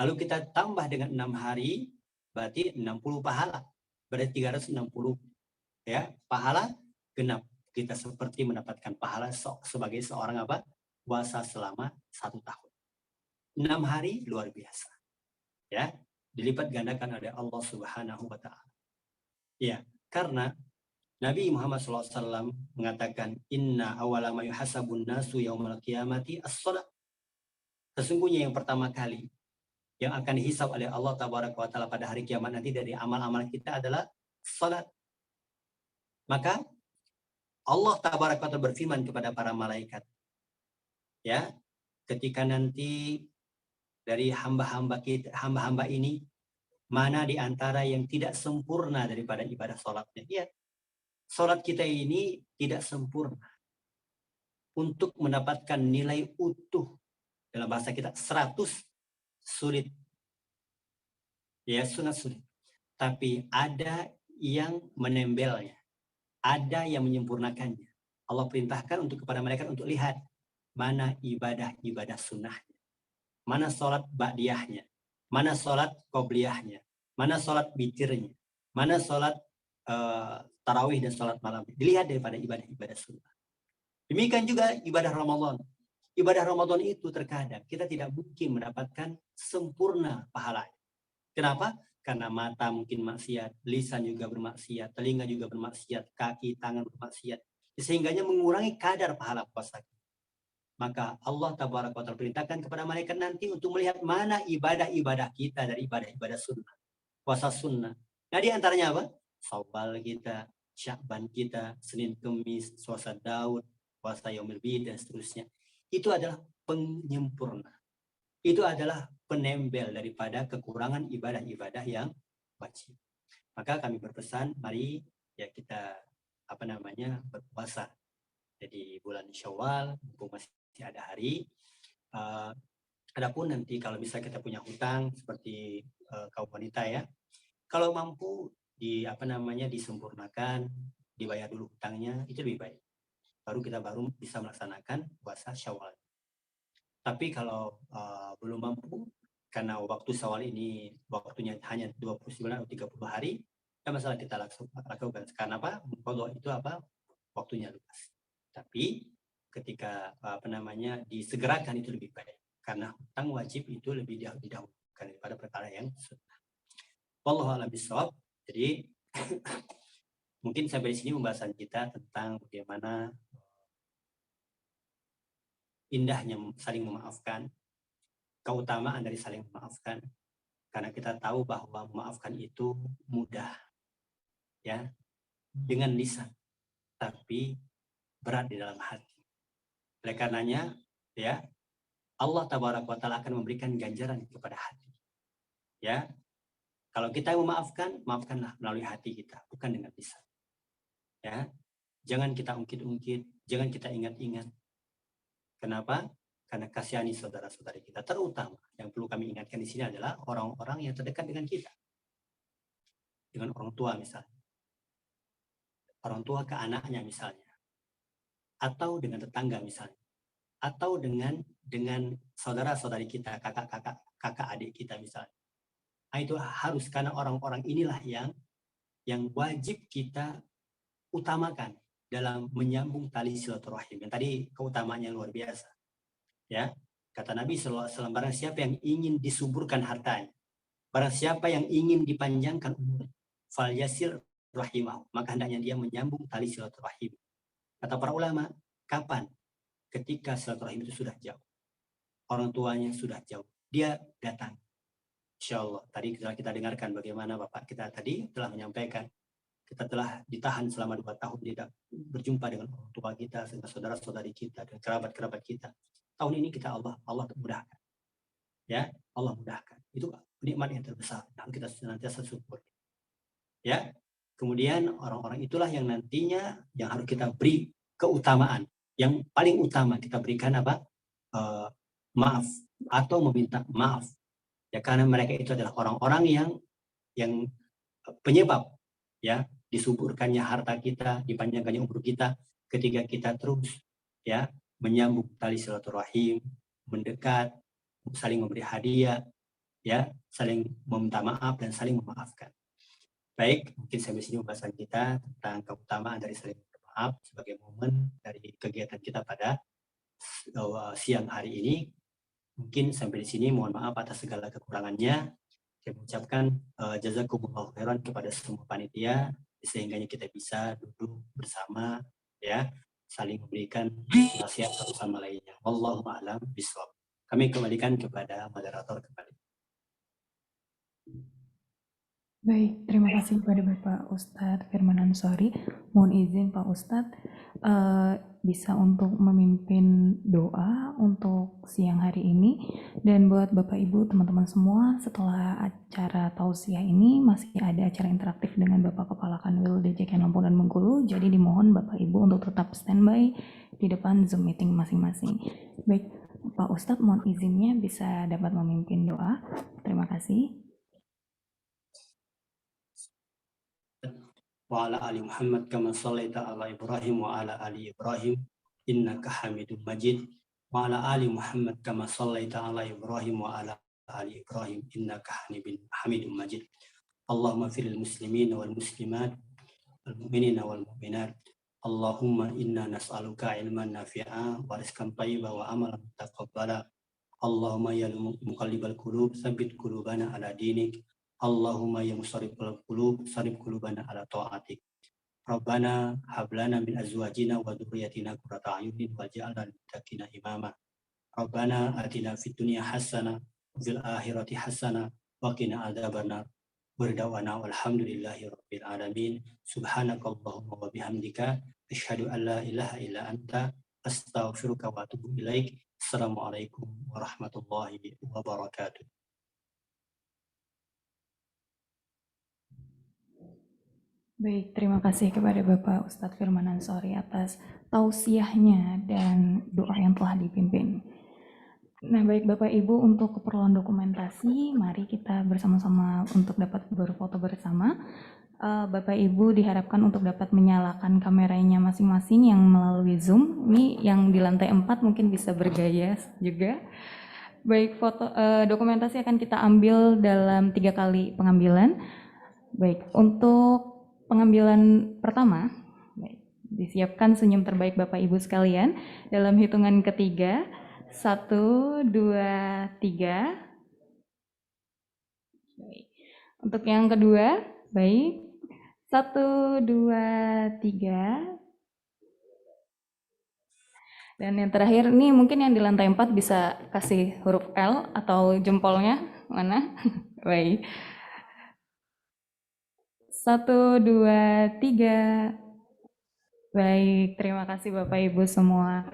Lalu kita tambah dengan 6 hari berarti 60 pahala. Berarti 360 pahala genap. Kita seperti mendapatkan pahala sebagai seorang puasa selama 1 tahun. 6 hari luar biasa. Ya, dilipat gandakan oleh Allah Subhanahu wa taala. Ya, karena Nabi Muhammad SAW mengatakan, "Inna awwala ma yuhasabun nasu yaumal qiyamati as-shalah." Sesungguhnya yang pertama kali yang akan dihisab oleh Allah Tabaraka wa taala pada hari kiamat nanti dari amal-amal kita adalah salat. Maka Allah Tabaraka wa taala berfirman kepada para malaikat, ya, ketika nanti dari hamba-hamba ini, mana di antara yang tidak sempurna daripada ibadah sholatnya? Ya, sholat kita ini tidak sempurna. Untuk mendapatkan nilai utuh, dalam bahasa kita 100, sulit. Ya, sangat sulit. Tapi ada yang menembelnya. Ada yang menyempurnakannya. Allah perintahkan kepada mereka untuk lihat mana ibadah sunnahnya. Mana sholat ba'diyahnya, mana sholat qobliyahnya, mana sholat witirnya, mana sholat tarawih dan sholat malam. Dilihat daripada ibadah-ibadah sunnah. Demikian juga ibadah Ramadan. Ibadah Ramadan itu terkadang kita tidak mungkin mendapatkan sempurna pahalanya. Kenapa? Karena mata mungkin maksiat, lisan juga bermaksiat, telinga juga bermaksiat, kaki, tangan bermaksiat. Sehingganya mengurangi kadar pahala puasa. Maka Allah Tabaraka wa taala perintahkan kepada malaikat nanti untuk melihat mana ibadah-ibadah kita dari ibadah-ibadah sunnah. Puasa sunnah. Nah, di antaranya apa? Syawal kita, Sya'ban kita, Senin Kemis, puasa Daud, puasa Yaumul Bid dan seterusnya. Itu adalah penyempurna. Itu adalah penembel daripada kekurangan ibadah-ibadah yang wajib. Maka kami berpesan, mari ya kita berpuasa. Jadi bulan Syawal, mumpung masih ada hari. Adapun nanti kalau misalnya kita punya hutang seperti kaum wanita ya, kalau mampu disempurnakan, dibayar dulu hutangnya, itu lebih baik. Kita baru bisa melaksanakan puasa Syawal. Tapi kalau belum mampu, karena waktu Syawal ini waktunya hanya 29 atau 30 hari, tidak masalah kita lakukan. Karena kalau itu waktunya luas. Tapi ketika disegerakan itu lebih baik, karena hutang wajib itu lebih didahulukan daripada perkara yang sunnah. Wallahu a'lam bishawab. Jadi mungkin sampai di sini pembahasan kita tentang bagaimana indahnya saling memaafkan, keutamaan dari saling memaafkan, karena kita tahu bahwa memaafkan itu mudah, ya, dengan lisan, tapi berat di dalam hati. Oleh karenanya, ya, Allah Tabaraka wa taala akan memberikan ganjaran kepada hati. Ya, kalau kita memaafkan, maafkanlah melalui hati kita, bukan dengan lisan. Ya, jangan kita ungkit-ungkit, jangan kita ingat-ingat. Kenapa? karena kasihani saudara-saudari kita. Terutama yang perlu kami ingatkan di sini adalah orang-orang yang terdekat dengan kita. Dengan orang tua misalnya. Orang tua ke anaknya misalnya. Atau dengan tetangga misalnya. Atau dengan saudara-saudari kita, kakak adik kita misalnya. Nah, itu harus, karena orang-orang inilah yang wajib kita utamakan dalam menyambung tali silaturahim. Yang tadi keutamaannya luar biasa. Ya, kata Nabi SAW, barang siapa yang ingin disuburkan hartanya, barang siapa yang ingin dipanjangkan umur, fal yasir rahimah, maka hendaknya dia menyambung tali silaturahim. Kata para ulama, kapan? Ketika silaturahim itu sudah jauh, orang tuanya sudah jauh, dia datang. Insya Allah, tadi kita dengarkan bagaimana Bapak kita tadi telah menyampaikan, kita telah ditahan selama 2 tahun tidak berjumpa dengan orang tua kita, dengan saudara-saudari kita, dan kerabat-kerabat kita. Tahun ini kita Allah mudahkan. Ya, Allah mudahkan. Itu nikmat yang terbesar. Dan kita senantiasa syukur. Ya. Kemudian orang-orang itulah yang nantinya yang harus kita beri keutamaan. Yang paling utama kita berikan apa? Maaf atau meminta maaf. Ya, karena mereka itu adalah orang-orang yang penyebab ya disuburkannya harta kita, dipanjangkannya umur kita ketika kita terus ya menyambung tali silaturahim, mendekat, saling memberi hadiah, ya, saling meminta maaf dan saling memaafkan. Baik, mungkin sampai sini pembahasan kita tentang keutamaan dari saling minta maaf sebagai momen dari kegiatan kita pada siang hari ini. Mungkin sampai di sini, mohon maaf atas segala kekurangannya. Saya mengucapkan jazakumullahu khairan kepada semua panitia, sehingga kita bisa duduk bersama, ya, saling memberikan nasihat satu sama lainnya. Wallahu a'lam bishawab. Kami kembalikan kepada moderator kembali. Baik, terima kasih kepada Bapak Ustadz Firman Ansori. Mohon izin Pak Ustadz bisa untuk memimpin doa untuk siang hari ini. Dan buat Bapak Ibu, teman-teman semua, setelah acara tausiah ini masih ada acara interaktif dengan Bapak Kepala Kanwil DJKN Lampung dan Bengkulu. Jadi dimohon Bapak Ibu untuk tetap standby di depan Zoom meeting masing-masing. Baik, Pak Ustadz mohon izinnya bisa dapat memimpin doa. Terima kasih. Wa ala ali Muhammad kama shallaita ala Ibrahim wa ala ali Ibrahim innaka Hamidum Majid. Wa ala ali Muhammad kama shallaita ala Ibrahim wa ala ali Ibrahim innaka Hamidum Majid. Allahumma firil muslimin wal muslimat wal mu'minina wal mu'minat. Allahumma inna nas'aluka ilman nafi'a wa rizqan thayyiban wa amalan taqabbala. Allahumma ya muqallibal qulub tsabbit qulubana ala dinik. Allahumma ya musarrifal qulub sarrif qulubana ala ta'atik. Rabbana hab lana min azwajina wa dhurriyyatina qurrata a'yunin waj'alna lil muttaqina imama. Rabbana atina fid dunya hasanah wa fil akhirati hasanah wa qina adzabannar. Berdawana walhamdulillahi rabbil alamin. Subhanakallahumma wa bihamdika asyhadu an la ilaha illa anta astaghfiruka wa atubu ilaik. Assalamualaikum warahmatullahi wabarakatuh. Baik, terima kasih kepada Bapak Ustadz Firman Ansori atas tausiahnya dan doa yang telah dipimpin. Nah, baik Bapak Ibu, untuk keperluan dokumentasi, mari kita bersama-sama untuk dapat berfoto bersama. Bapak Ibu diharapkan untuk dapat menyalakan kameranya masing-masing yang melalui Zoom. Ini yang di lantai 4 mungkin bisa bergaya juga. Baik, dokumentasi akan kita ambil dalam 3 kali pengambilan. Baik, untuk pengambilan pertama, disiapkan senyum terbaik Bapak Ibu sekalian dalam hitungan ketiga. 1, 2, 3. Baik. Untuk yang kedua, baik. 1, 2, 3. Dan yang terakhir, ini mungkin yang di lantai 4 bisa kasih huruf L atau jempolnya, mana? Baik. 1, 2, 3. Baik, terima kasih Bapak Ibu semua.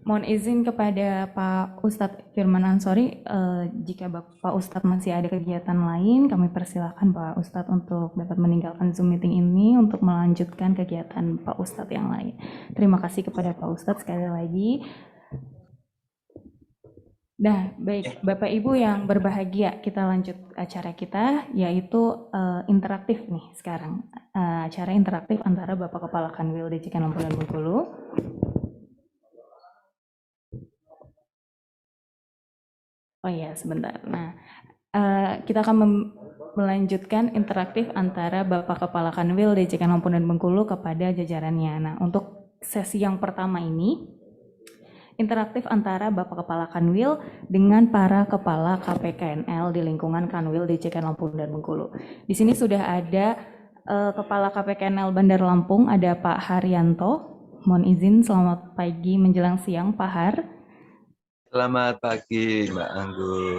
Mohon izin kepada Pak Ustadz Firman Ansori, jika Pak Ustadz masih ada kegiatan lain, kami persilahkan Pak Ustadz untuk dapat meninggalkan Zoom meeting ini untuk melanjutkan kegiatan Pak Ustadz yang lain. Terima kasih kepada Pak Ustadz sekali lagi. Nah, baik Bapak Ibu yang berbahagia, kita lanjut acara kita yaitu interaktif nih sekarang. Acara interaktif antara Bapak Kepala Kanwil DJK Lampung dan Bengkulu. Oh iya, sebentar. Nah, kita akan melanjutkan interaktif antara Bapak Kepala Kanwil DJK Lampung dan Bengkulu kepada jajarannya. Nah, untuk sesi yang pertama ini, interaktif antara Bapak Kepala Kanwil dengan para Kepala KPKNL di lingkungan Kanwil DJK Lampung dan Bengkulu. Di sini sudah ada Kepala KPKNL Bandar Lampung, ada Pak Haryanto. Mohon izin, selamat pagi menjelang siang Pak Har. Selamat pagi Mbak Anggun.